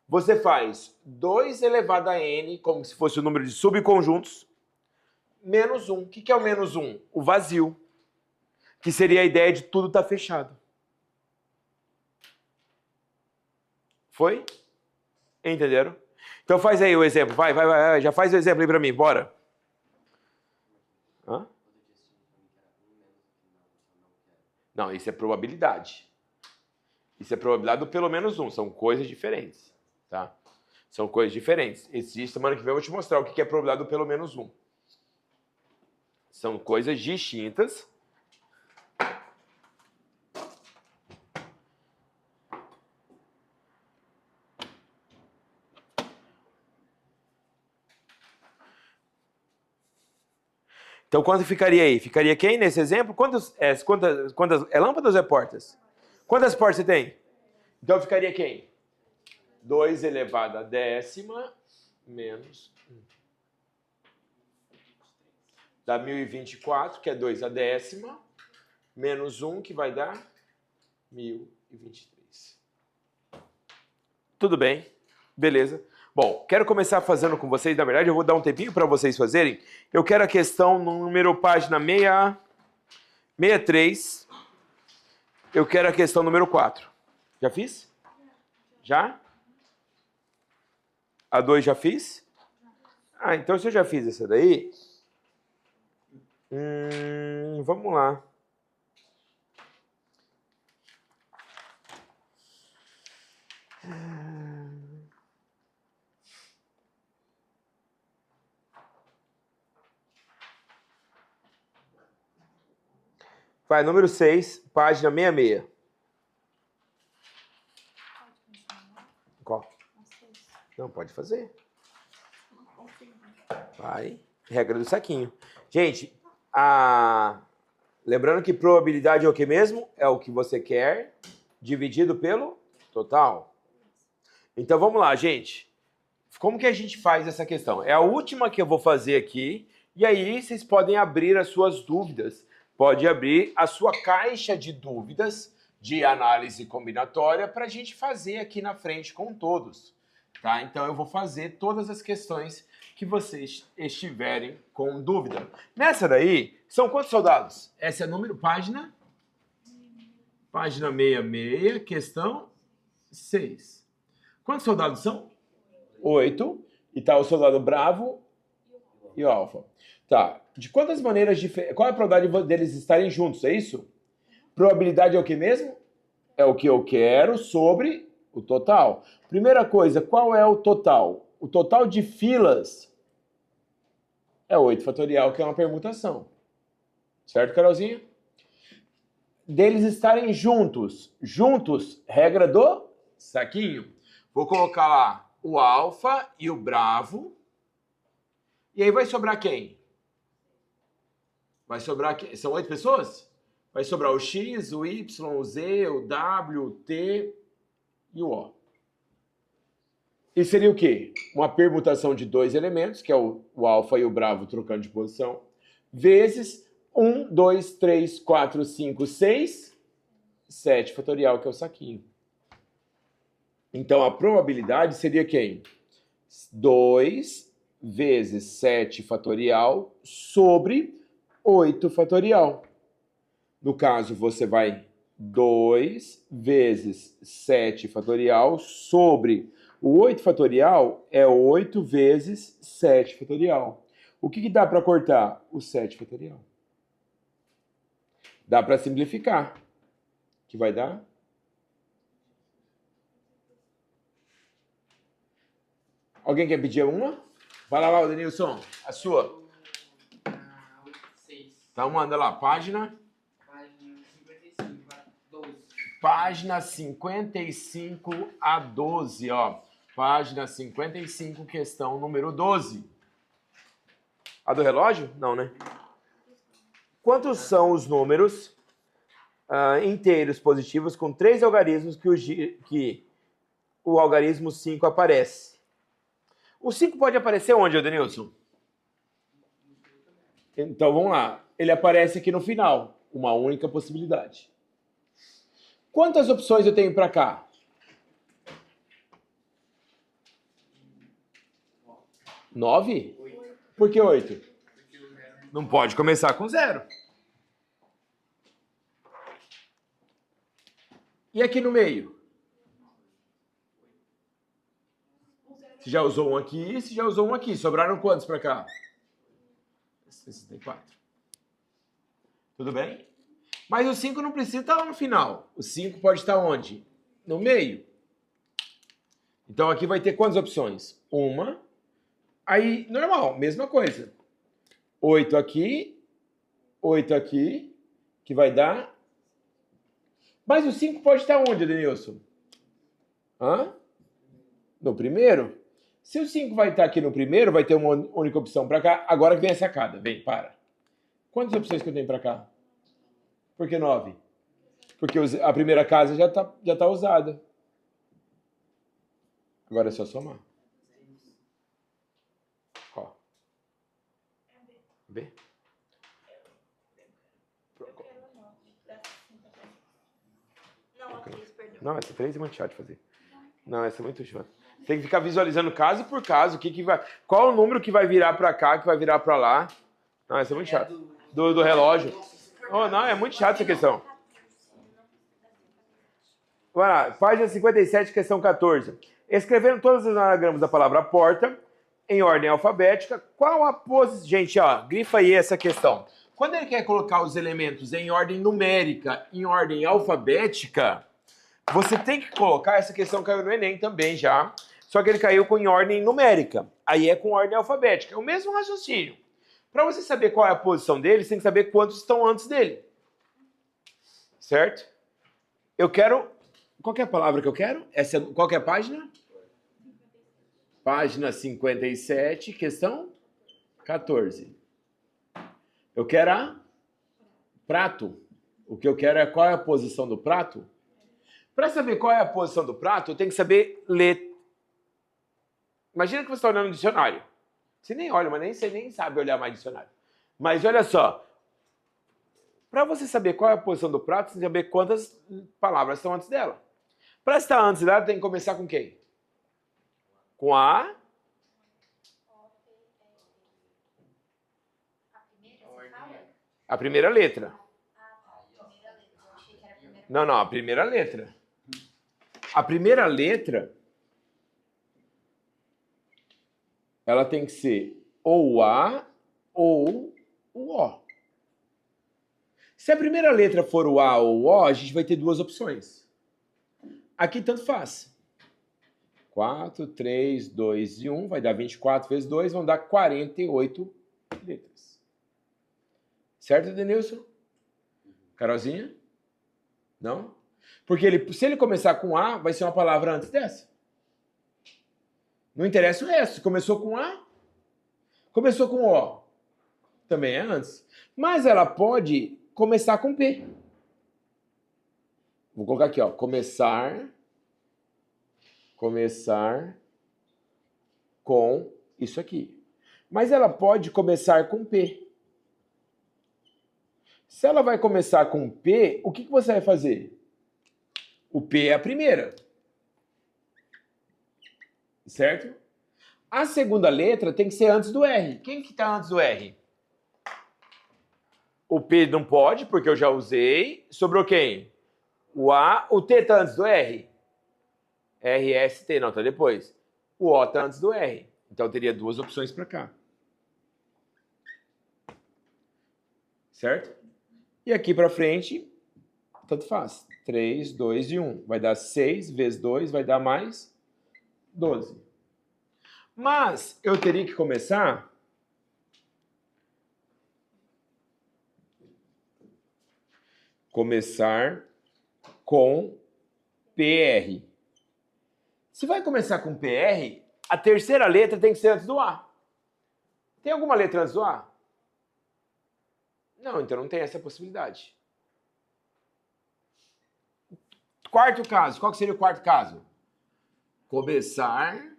você faz 2 elevado a n, como se fosse o número de subconjuntos, menos 1. O que é o menos 1? O vazio. Que seria a ideia de tudo estar fechado. Foi? Entenderam? Então faz aí o exemplo. Vai. Já faz o exemplo aí pra mim. Bora. Hã? Não, isso é probabilidade. Isso é probabilidade do pelo menos um. São coisas diferentes. Tá? São coisas diferentes. Semana que vem eu vou te mostrar o que é probabilidade do pelo menos um. São coisas distintas. Então, quanto ficaria aí? Ficaria quem nesse exemplo? Quantas lâmpadas ou é portas? Quantas portas você tem? Então, ficaria quem? 2 elevado a décima menos 1. Dá 1024, que é 2 a décima, menos 1, que vai dar 1023. Tudo bem? Beleza. Bom, quero começar fazendo com vocês, na verdade eu vou dar um tempinho para vocês fazerem. Eu quero a questão número página 63. Eu quero a questão número 4. Já fiz? Já? A 2 já fiz? Ah, então se eu já fiz essa daí... vamos lá. Vai, número 6, página 66. Qual? Não, pode fazer. Vai. Regra do saquinho. Gente, lembrando que probabilidade é o que mesmo? É o que você quer dividido pelo total. Então vamos lá, gente. Como que a gente faz essa questão? É a última que eu vou fazer aqui. E aí vocês podem abrir as suas dúvidas. Pode abrir a sua caixa de dúvidas de análise combinatória para a gente fazer aqui na frente com todos. Tá? Então eu vou fazer todas as questões que vocês estiverem com dúvida. Nessa daí, são quantos soldados? Essa é número, página? Página 66, questão 6. Quantos soldados são? 8. E tá o soldado bravo e o alfa. Tá. De quantas maneiras diferentes... Qual é a probabilidade deles estarem juntos? É isso? Probabilidade é o que mesmo? É o que eu quero sobre o total. Primeira coisa, qual é o total? O total de filas é 8 fatorial, que é uma permutação. Certo, Carolzinha? Deles estarem juntos. Juntos, regra do saquinho. Vou colocar lá o alfa e o bravo. E aí vai sobrar quem? Vai sobrar quem? São 8 pessoas? Vai sobrar o X, o Y, o Z, o W, o T e o O. E seria o quê? Uma permutação de 2 elementos, que é o alfa e o bravo trocando de posição, vezes 1, 2, 3, 4, 5, 6, 7 fatorial, que é o saquinho. Então, a probabilidade seria quem? 2 vezes 7 fatorial sobre 8 fatorial. No caso, você vai 2 vezes 7 fatorial sobre o 8 fatorial é 8 vezes 7 fatorial. O que dá para cortar? O 7 fatorial. Dá para simplificar. Que vai dar? Alguém quer pedir uma? Vai lá, Denilson. A sua. 6. Então manda lá, página. Página 55 a 12. Página 55 a 12, ó. Página 55, questão número 12. A do relógio? Não, né? Quantos são os números inteiros positivos com 3 algarismos que o algarismo 5 aparece? O 5 pode aparecer onde, Adenilson? Então, vamos lá. Ele aparece aqui no final. Uma única possibilidade. Quantas opções eu tenho para cá? 9? Por que 8? Não pode começar com 0. E aqui no meio? Você já usou um aqui e você já usou um aqui. Sobraram quantos para cá? 64. Tudo bem? Mas o 5 não precisa estar lá no final. O 5 pode estar onde? No meio. Então aqui vai ter quantas opções? Uma. Aí, normal, mesma coisa. 8 aqui, que vai dar... Mas o 5 pode estar onde, Adenilson? Hã? No primeiro? Se o 5 vai estar aqui no primeiro, vai ter uma única opção para cá. Agora que vem a sacada. Vem, para. Quantas opções que eu tenho para cá? Por que 9? Porque a primeira casa já tá usada. Agora é só somar. Ó. B. Não, essa 3 é muito chato de fazer. Não, essa é muito chata. Tem que ficar visualizando caso por caso, qual o número que vai virar para cá, que vai virar para lá. Não, essa é muito chata. Do relógio. Oh, não, é muito chato essa questão. Vai lá, página 57, questão 14. Escrevendo todos os anagramas da palavra porta, em ordem alfabética, qual a posição... Gente, ó, grifa aí essa questão. Quando ele quer colocar os elementos em ordem numérica, em ordem alfabética, você tem que colocar, essa questão caiu no Enem também já, só que ele caiu em ordem numérica. Aí é com ordem alfabética. É o mesmo raciocínio. Para você saber qual é a posição dele, você tem que saber quantos estão antes dele. Certo? Eu quero... Qual que é a palavra que eu quero? Qual que é a página? Página 57, questão 14. Eu quero prato. O que eu quero é qual é a posição do prato. Para saber qual é a posição do prato, eu tenho que saber ler. Imagina que você está olhando no dicionário. Você nem olha, mas você nem sabe olhar mais dicionário. Mas olha só. Para você saber qual é a posição do prato, você tem que saber quantas palavras estão antes dela. Para estar antes dela, tem que começar com quem? Com a... A primeira letra. Não, a primeira letra. A primeira letra, ela tem que ser ou o A ou o O. Se a primeira letra for o A ou o O, a gente vai ter duas opções. Aqui tanto faz. 4, 3, 2 e 1 vai dar 24 vezes 2, vão dar 48 letras. Certo, Denilson? Carolzinha? Não? Porque se ele começar com A, vai ser uma palavra antes dessa. Não interessa o resto. Começou com A, começou com O. Também é antes. Mas ela pode começar com P. Vou colocar aqui, ó. Começar com isso aqui. Mas ela pode começar com P. Se ela vai começar com P, o que você vai fazer? O P é a primeira. Certo? A segunda letra tem que ser antes do R. Quem que está antes do R? O P não pode, porque eu já usei. Sobrou quem? O A. O T está antes do R? R, S, T. Não, está depois. O O está antes do R. Então eu teria duas opções para cá. Certo? E aqui para frente, tanto faz. 3, 2 e 1. Vai dar 6 vezes 2, vai dar mais 12. Mas eu teria que começar com PR. Se vai começar com PR, a terceira letra tem que ser antes do A. Tem alguma letra antes do A? Não, então não tem essa possibilidade. Quarto caso. Qual que seria o quarto caso? Começar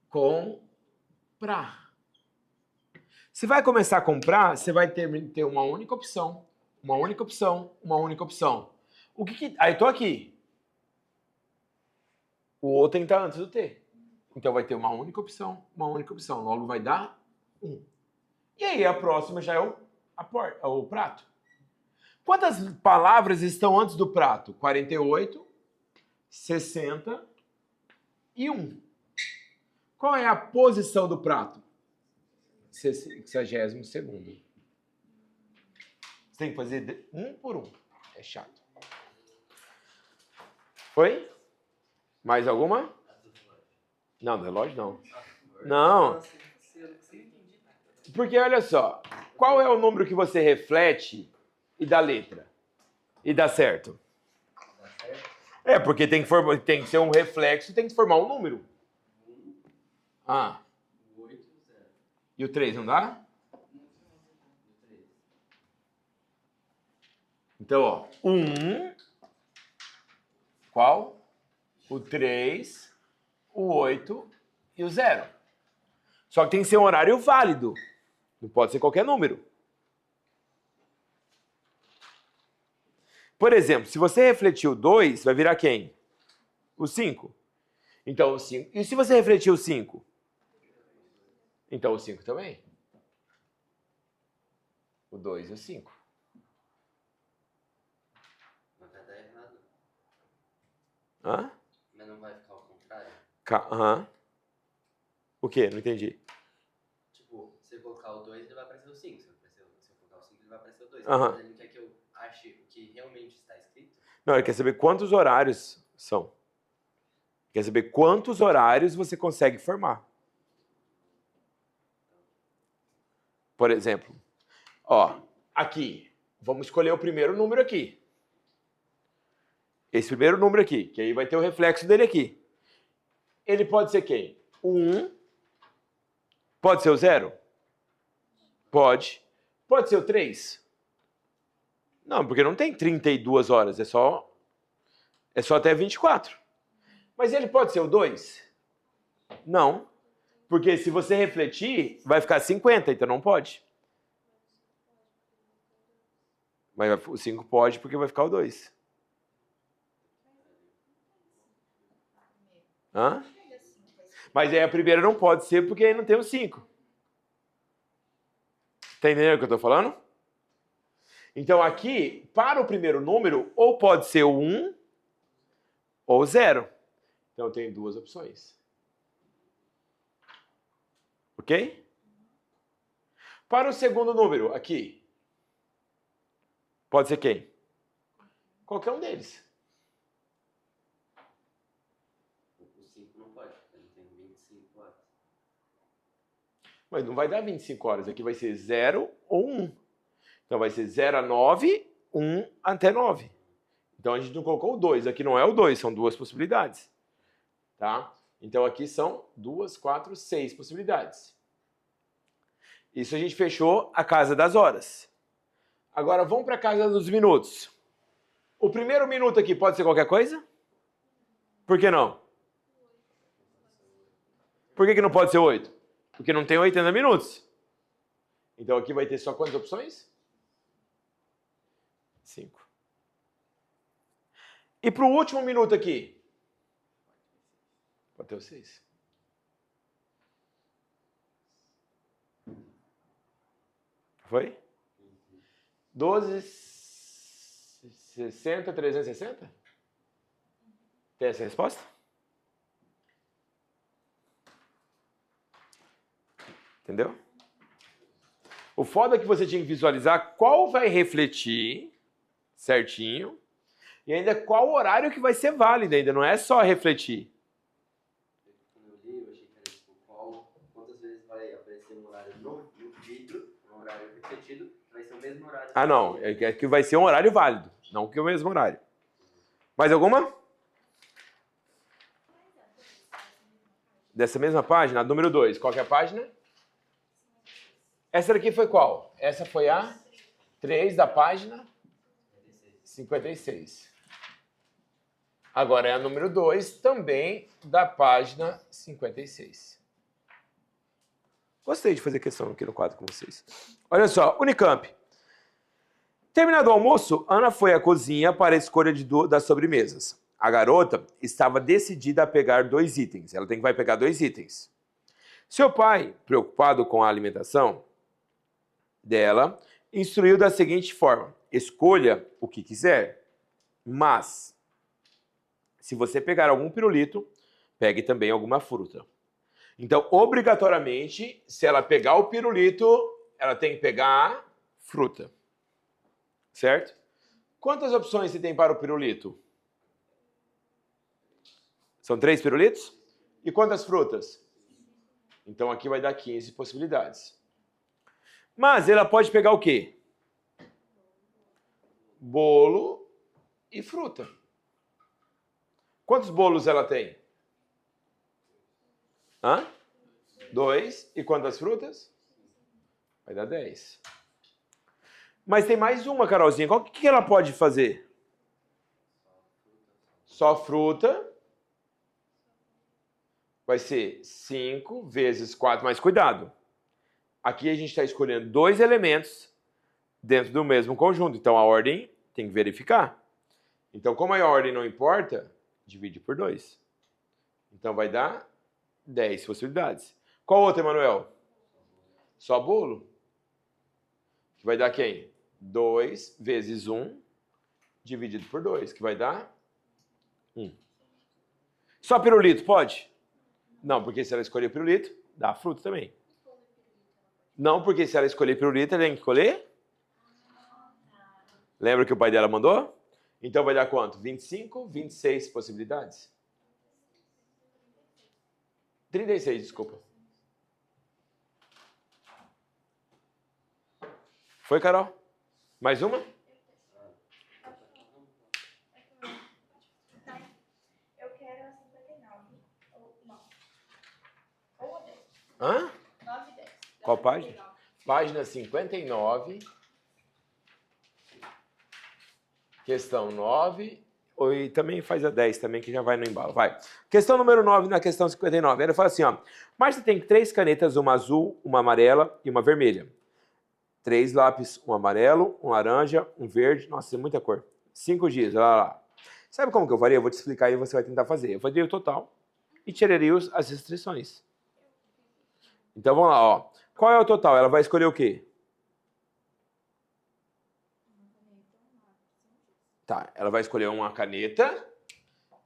com pra. Se vai começar com pra, você vai ter uma única opção. Uma única opção. Uma única opção. Aí tô aqui. O O tem que estar antes do T. Então vai ter uma única opção. Uma única opção. Logo vai dar 1. E aí a próxima já é o prato. Quantas palavras estão antes do prato? 48, 60 e 1. Qual é a posição do prato? 62º. Você tem que fazer um por um. É chato. Foi? Mais alguma? Não, do relógio não. Não. Porque olha só, qual é o número que você reflete e dá letra? E dá certo? É, porque tem que ser um reflexo, tem que formar um número. Ah. E o 3 não dá? Então, ó, 1, qual? O 3, o 8 e o 0. Só que tem que ser um horário válido. Não pode ser qualquer número. Por exemplo, se você refletir o 2, vai virar quem? O 5. Então, o 5. E se você refletir o 5? Então, o 5 também. O 2 e o 5. Mas vai dar errado. Hã? Mas não vai ficar ao contrário? Aham. O quê? Não entendi. Tipo, se eu colocar o 2, ele vai aparecer o 5. Se eu colocar o 5, ele vai aparecer o 2. Aham. Mas ele não quer que eu ache o que realmente está escrito? Não, ele quer saber quantos horários são. Quer saber quantos horários você consegue formar. Por exemplo, ó, aqui, vamos escolher o primeiro número aqui. Esse primeiro número aqui, que aí vai ter o reflexo dele aqui. Ele pode ser quem? O 1. Pode ser o 0? Pode. Pode ser o 3? Não, porque não tem 32 horas, é só até 24. Mas ele pode ser o 2? Não. Porque se você refletir, vai ficar 50, então não pode. Mas o 5 pode porque vai ficar o 2. Hã? Mas aí a primeira não pode ser porque aí não tem o 5. Tá entendendo o que eu tô falando? Então aqui, para o primeiro número, ou pode ser o 1 ou 0. Então eu tenho duas opções. Ok? Para o segundo número, aqui, pode ser quem? Qualquer um deles. O 5 não pode, ele tem 25 horas. Mas não vai dar 25 horas. Aqui vai ser 0 ou 1. Então vai ser 0 a 9, 1 até 9. Então a gente não colocou o 2. Aqui não é o 2, são duas possibilidades. Tá? Então aqui são 2, 4, 6 possibilidades. Isso a gente fechou a casa das horas. Agora vamos para a casa dos minutos. O primeiro minuto aqui pode ser qualquer coisa? Por que não? Por que não pode ser 8? Porque não tem 80 minutos. Então aqui vai ter só quantas opções? 5. E para o último minuto aqui? Pode ter o 6. Foi? 12, 60, 360? Tem essa resposta? Entendeu? O foda é que você tinha que visualizar qual vai refletir certinho e ainda qual horário que vai ser válido ainda, não é só refletir. Quando eu li, eu achei que era tipo, quantas vezes vai aparecer um horário no vídeo, um horário refletido, vai ser o mesmo horário. Ah, não, é que vai ser um horário válido, não que é o mesmo horário. Mais alguma? Dessa mesma página, a número 2, qual que é a página? Essa daqui foi qual? Essa foi a 3 da página 56. Agora é a número 2, também da página 56. Gostei de fazer questão aqui no quadro com vocês. Olha só, Unicamp. Terminado o almoço, Ana foi à cozinha para a escolha das sobremesas. A garota estava decidida a pegar 2 itens. Ela vai pegar 2 itens. Seu pai, preocupado com a alimentação dela, instruiu da seguinte forma: escolha o que quiser, mas se você pegar algum pirulito, pegue também alguma fruta. Então, obrigatoriamente, se ela pegar o pirulito, ela tem que pegar a fruta. Certo? Quantas opções você tem para o pirulito? São 3 pirulitos? E quantas frutas? Então aqui vai dar 15 possibilidades. Mas ela pode pegar o quê? Bolo e fruta. Quantos bolos ela tem? 2. E quantas frutas? Vai dar 10. Mas tem mais uma, Carolzinha. O que ela pode fazer? Só fruta. Vai ser 5 vezes 4. Mas cuidado. Aqui a gente está escolhendo 2 elementos dentro do mesmo conjunto. Então a ordem tem que verificar. Então, como a ordem não importa, divide por 2. Então vai dar 10 possibilidades. Qual outra, Emanuel? Só bolo. Que vai dar quem? 2 vezes 1 dividido por 2, que vai dar 1. Só pirulito, pode? Não, porque se ela escolher pirulito, dá fruta também. Não, porque se ela escolher pirulito, ela tem que escolher? Lembra que o pai dela mandou? Então vai dar quanto? 25, 26 possibilidades? 36, desculpa. Foi, Carol? Mais uma? Eu quero a 59. Ou não. Ou a 10. Hã? 9 e 10. Qual página? Página 59. Questão 9. E também faz a 10 também, que já vai no embalo. Vai. Questão número 9 na questão 59. Ele fala assim, ó. Márcia tem 3 canetas, uma azul, uma amarela e uma vermelha. 3 lápis, um amarelo, um laranja, um verde. Nossa, é muita cor. 5 dias, olha lá. Sabe como que eu faria? Eu vou te explicar e você vai tentar fazer. Eu faria o total e tiraria as restrições. Então vamos lá, ó. Qual é o total? Ela vai escolher o quê? Tá, ela vai escolher uma caneta.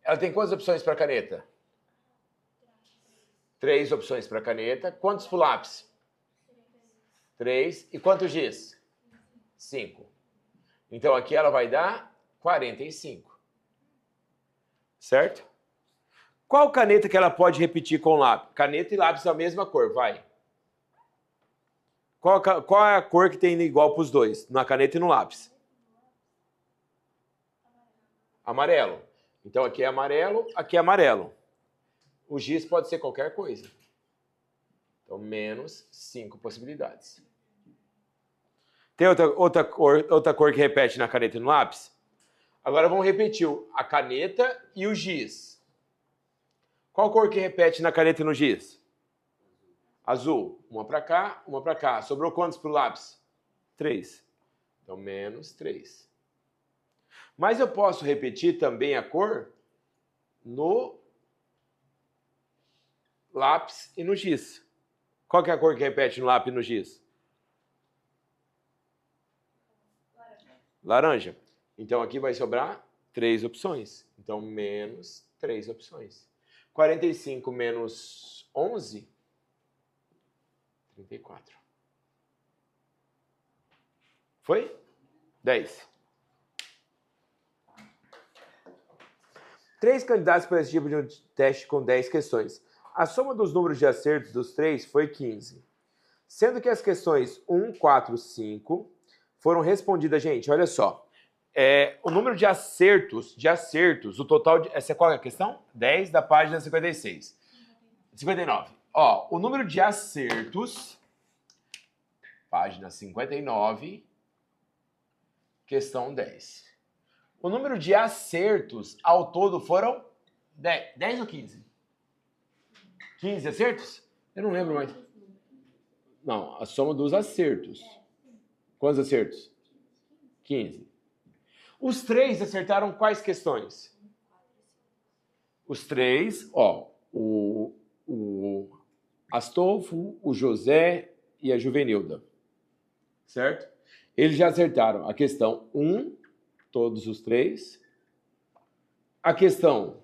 Ela tem quantas opções para caneta? 3 opções para caneta. Quantos para o lápis? 3. E quantos giz? 5. Então aqui ela vai dar 45. Certo? Qual caneta que ela pode repetir com lápis? Caneta e lápis da mesma cor, vai. Qual é a cor que tem igual para os dois? Na caneta e no lápis? Amarelo. Então aqui é amarelo, aqui é amarelo. O giz pode ser qualquer coisa. Então, menos 5 possibilidades. Tem outra cor que repete na caneta e no lápis? Agora vamos repetir a caneta e o giz. Qual cor que repete na caneta e no giz? Azul. Uma para cá, uma para cá. Sobrou quantos para o lápis? 3. Então, menos 3. Mas eu posso repetir também a cor no lápis e no giz. Qual que é a cor que repete no lápis e no giz? Laranja. Então aqui vai sobrar 3 opções. Então menos 3 opções. 45 menos 11, 34. Foi? 10. 3 candidatos para esse tipo de um teste com 10 questões. A soma dos números de acertos dos 3 foi 15. Sendo que as questões 1, 4, 5 foram respondidas, gente, olha só. O número de acertos, o total de... Essa é qual é a questão? 10 da página 56. 59. Ó, o número de acertos, página 59, questão 10. O número de acertos ao todo foram 10 ou 15? 15 acertos? Eu não lembro mais. Não, a soma dos acertos. Quantos acertos? 15. Os 3 acertaram quais questões? Os 3, ó, o Astolfo, o José e a Juvenilda. Certo? Eles já acertaram a questão 1, todos os 3. A questão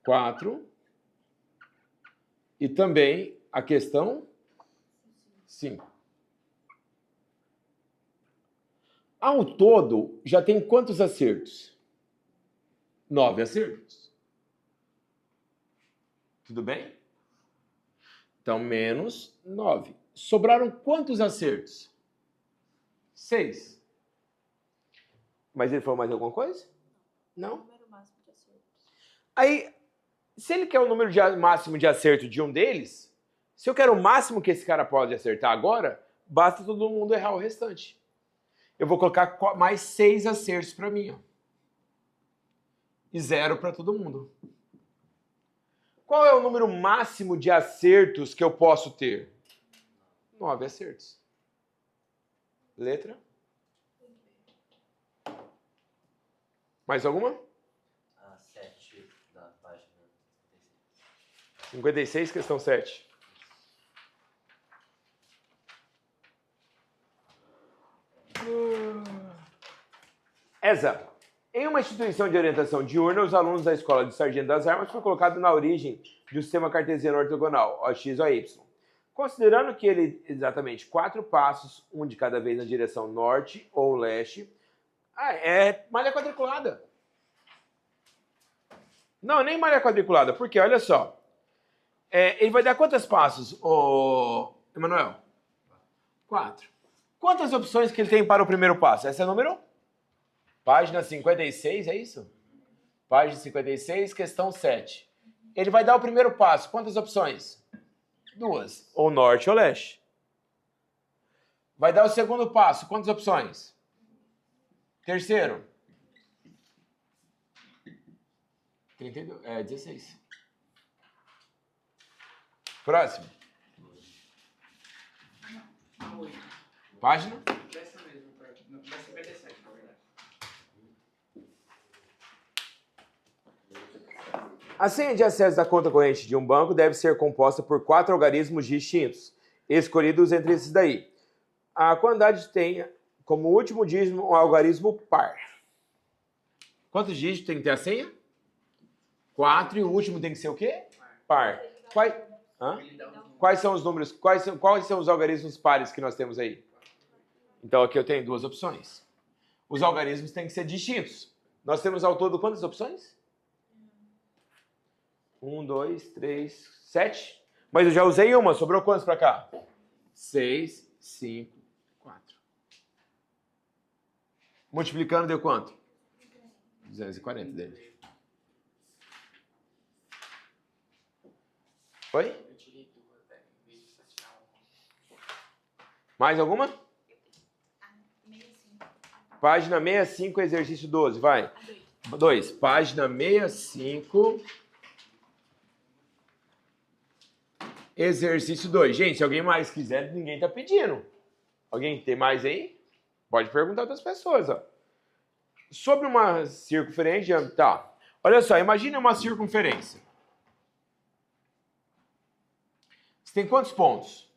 4. E também a questão 5. Ao todo, já tem quantos acertos? 9 acertos. Tudo bem? Então, menos 9. Sobraram quantos acertos? 6. Mas ele falou mais alguma coisa? Não? Aí, se ele quer o número máximo de acerto de um deles, se eu quero o máximo que esse cara pode acertar agora, basta todo mundo errar o restante. Eu vou colocar mais 6 acertos para mim. Ó. E 0 para todo mundo. Qual é o número máximo de acertos que eu posso ter? 9 acertos. Letra? Mais alguma? A 7 da página 56, questão 7. Esa. Em uma instituição de orientação diurna, os alunos da Escola de Sargento das Armas foram colocados na origem de um sistema cartesiano ortogonal, OX ou Y. Considerando que ele exatamente 4 passos, um de cada vez na direção norte ou leste, é malha quadriculada. Não, nem malha quadriculada, porque olha só, ele vai dar quantos passos, Emanuel? 4. Quantas opções que ele tem para o primeiro passo? Esse é o número? Página 56, é isso? Página 56, questão 7. Ele vai dar o primeiro passo. Quantas opções? 2. Ou norte ou leste. Vai dar o segundo passo. Quantas opções? Terceiro? 32, 16. Próximo. Página? Dessa mesmo, da 57, na verdade. A senha de acesso da conta corrente de um banco deve ser composta por 4 algarismos distintos, escolhidos entre esses daí. A quantidade tem como último dígito um algarismo par. Quantos dígitos tem que ter a senha? 4, e o último tem que ser o quê? Par. Quais são os números? Quais são os algarismos pares que nós temos aí? Então aqui eu tenho 2 opções. Os algarismos têm que ser distintos. Nós temos ao todo quantas opções? 1, 2, 3, 7. Mas eu já usei uma, sobrou quantos para cá? 6, 5, 4. Multiplicando deu quanto? 240 dele. Foi? Eu tirei 2 até, em vez de só tirar uma. Mais alguma? 65. Página 65, exercício 12, vai. 2. Página 65, exercício 2. Gente, se alguém mais quiser, ninguém tá pedindo. Alguém tem mais aí? Pode perguntar para as pessoas, ó. Sobre uma circunferência, tá. Olha só, imagine uma circunferência. Você tem quantos pontos?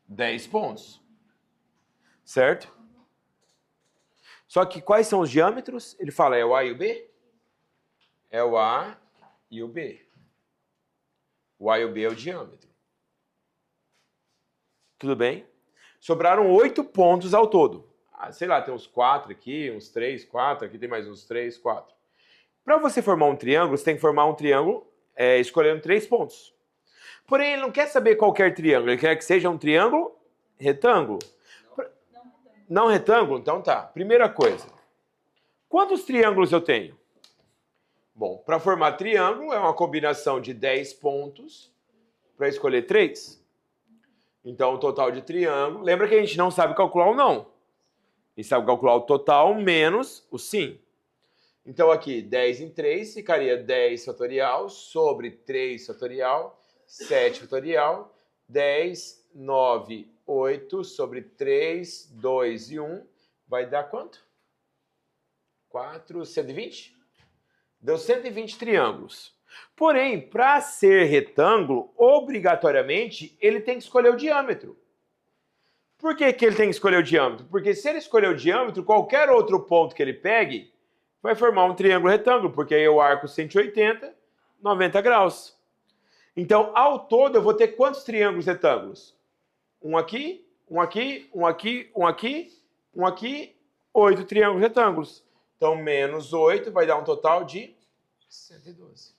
10 pontos. Certo? Só que quais são os diâmetros? Ele fala, é o A e o B? É o A e o B. O A e o B é o diâmetro. Tudo bem? Sobraram 8 pontos ao todo. Sei lá, tem uns 4 aqui, uns 3, 4. Aqui tem mais uns 3, 4. Para você formar um triângulo, você tem que formar um triângulo escolhendo 3 pontos. Porém, ele não quer saber qualquer triângulo. Ele quer que seja um triângulo retângulo. Não retângulo? Então tá. Primeira coisa. Quantos triângulos eu tenho? Bom, para formar triângulo é uma combinação de 10 pontos para escolher 3. Então, o total de triângulo... Lembra que a gente não sabe calcular o não. A gente sabe calcular o total menos o sim. Então, aqui, 10 em 3 ficaria 10 fatorial sobre 3 fatorial, 7 fatorial, 10, 9, 8 sobre 3, 2 e 1. Vai dar quanto? 4, 120? Deu 120 triângulos. Porém, para ser retângulo, obrigatoriamente, ele tem que escolher o diâmetro. Por que ele tem que escolher o diâmetro? Porque se ele escolher o diâmetro, qualquer outro ponto que ele pegue vai formar um triângulo retângulo, porque aí eu arco 180, 90 graus. Então, ao todo, eu vou ter quantos triângulos retângulos? Um aqui, um aqui, um aqui, um aqui, um aqui, 8 triângulos retângulos. Então, menos 8 vai dar um total de 112.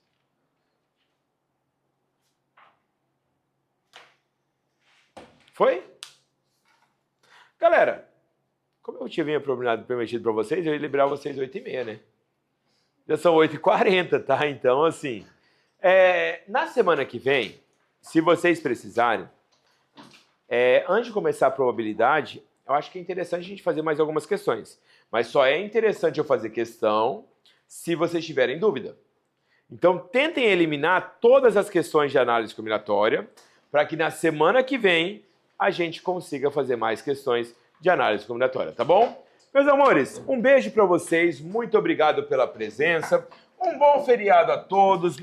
Foi? Galera, como eu tinha prometido para vocês, eu ia liberar vocês 8h30, né? Já são 8h40, tá? Então, assim, na semana que vem, se vocês precisarem, antes de começar a probabilidade, eu acho que é interessante a gente fazer mais algumas questões. Mas só é interessante eu fazer questão se vocês tiverem dúvida. Então, tentem eliminar todas as questões de análise combinatória para que na semana que vem a gente consiga fazer mais questões de análise combinatória, tá bom? Meus amores, um beijo para vocês, muito obrigado pela presença, um bom feriado a todos.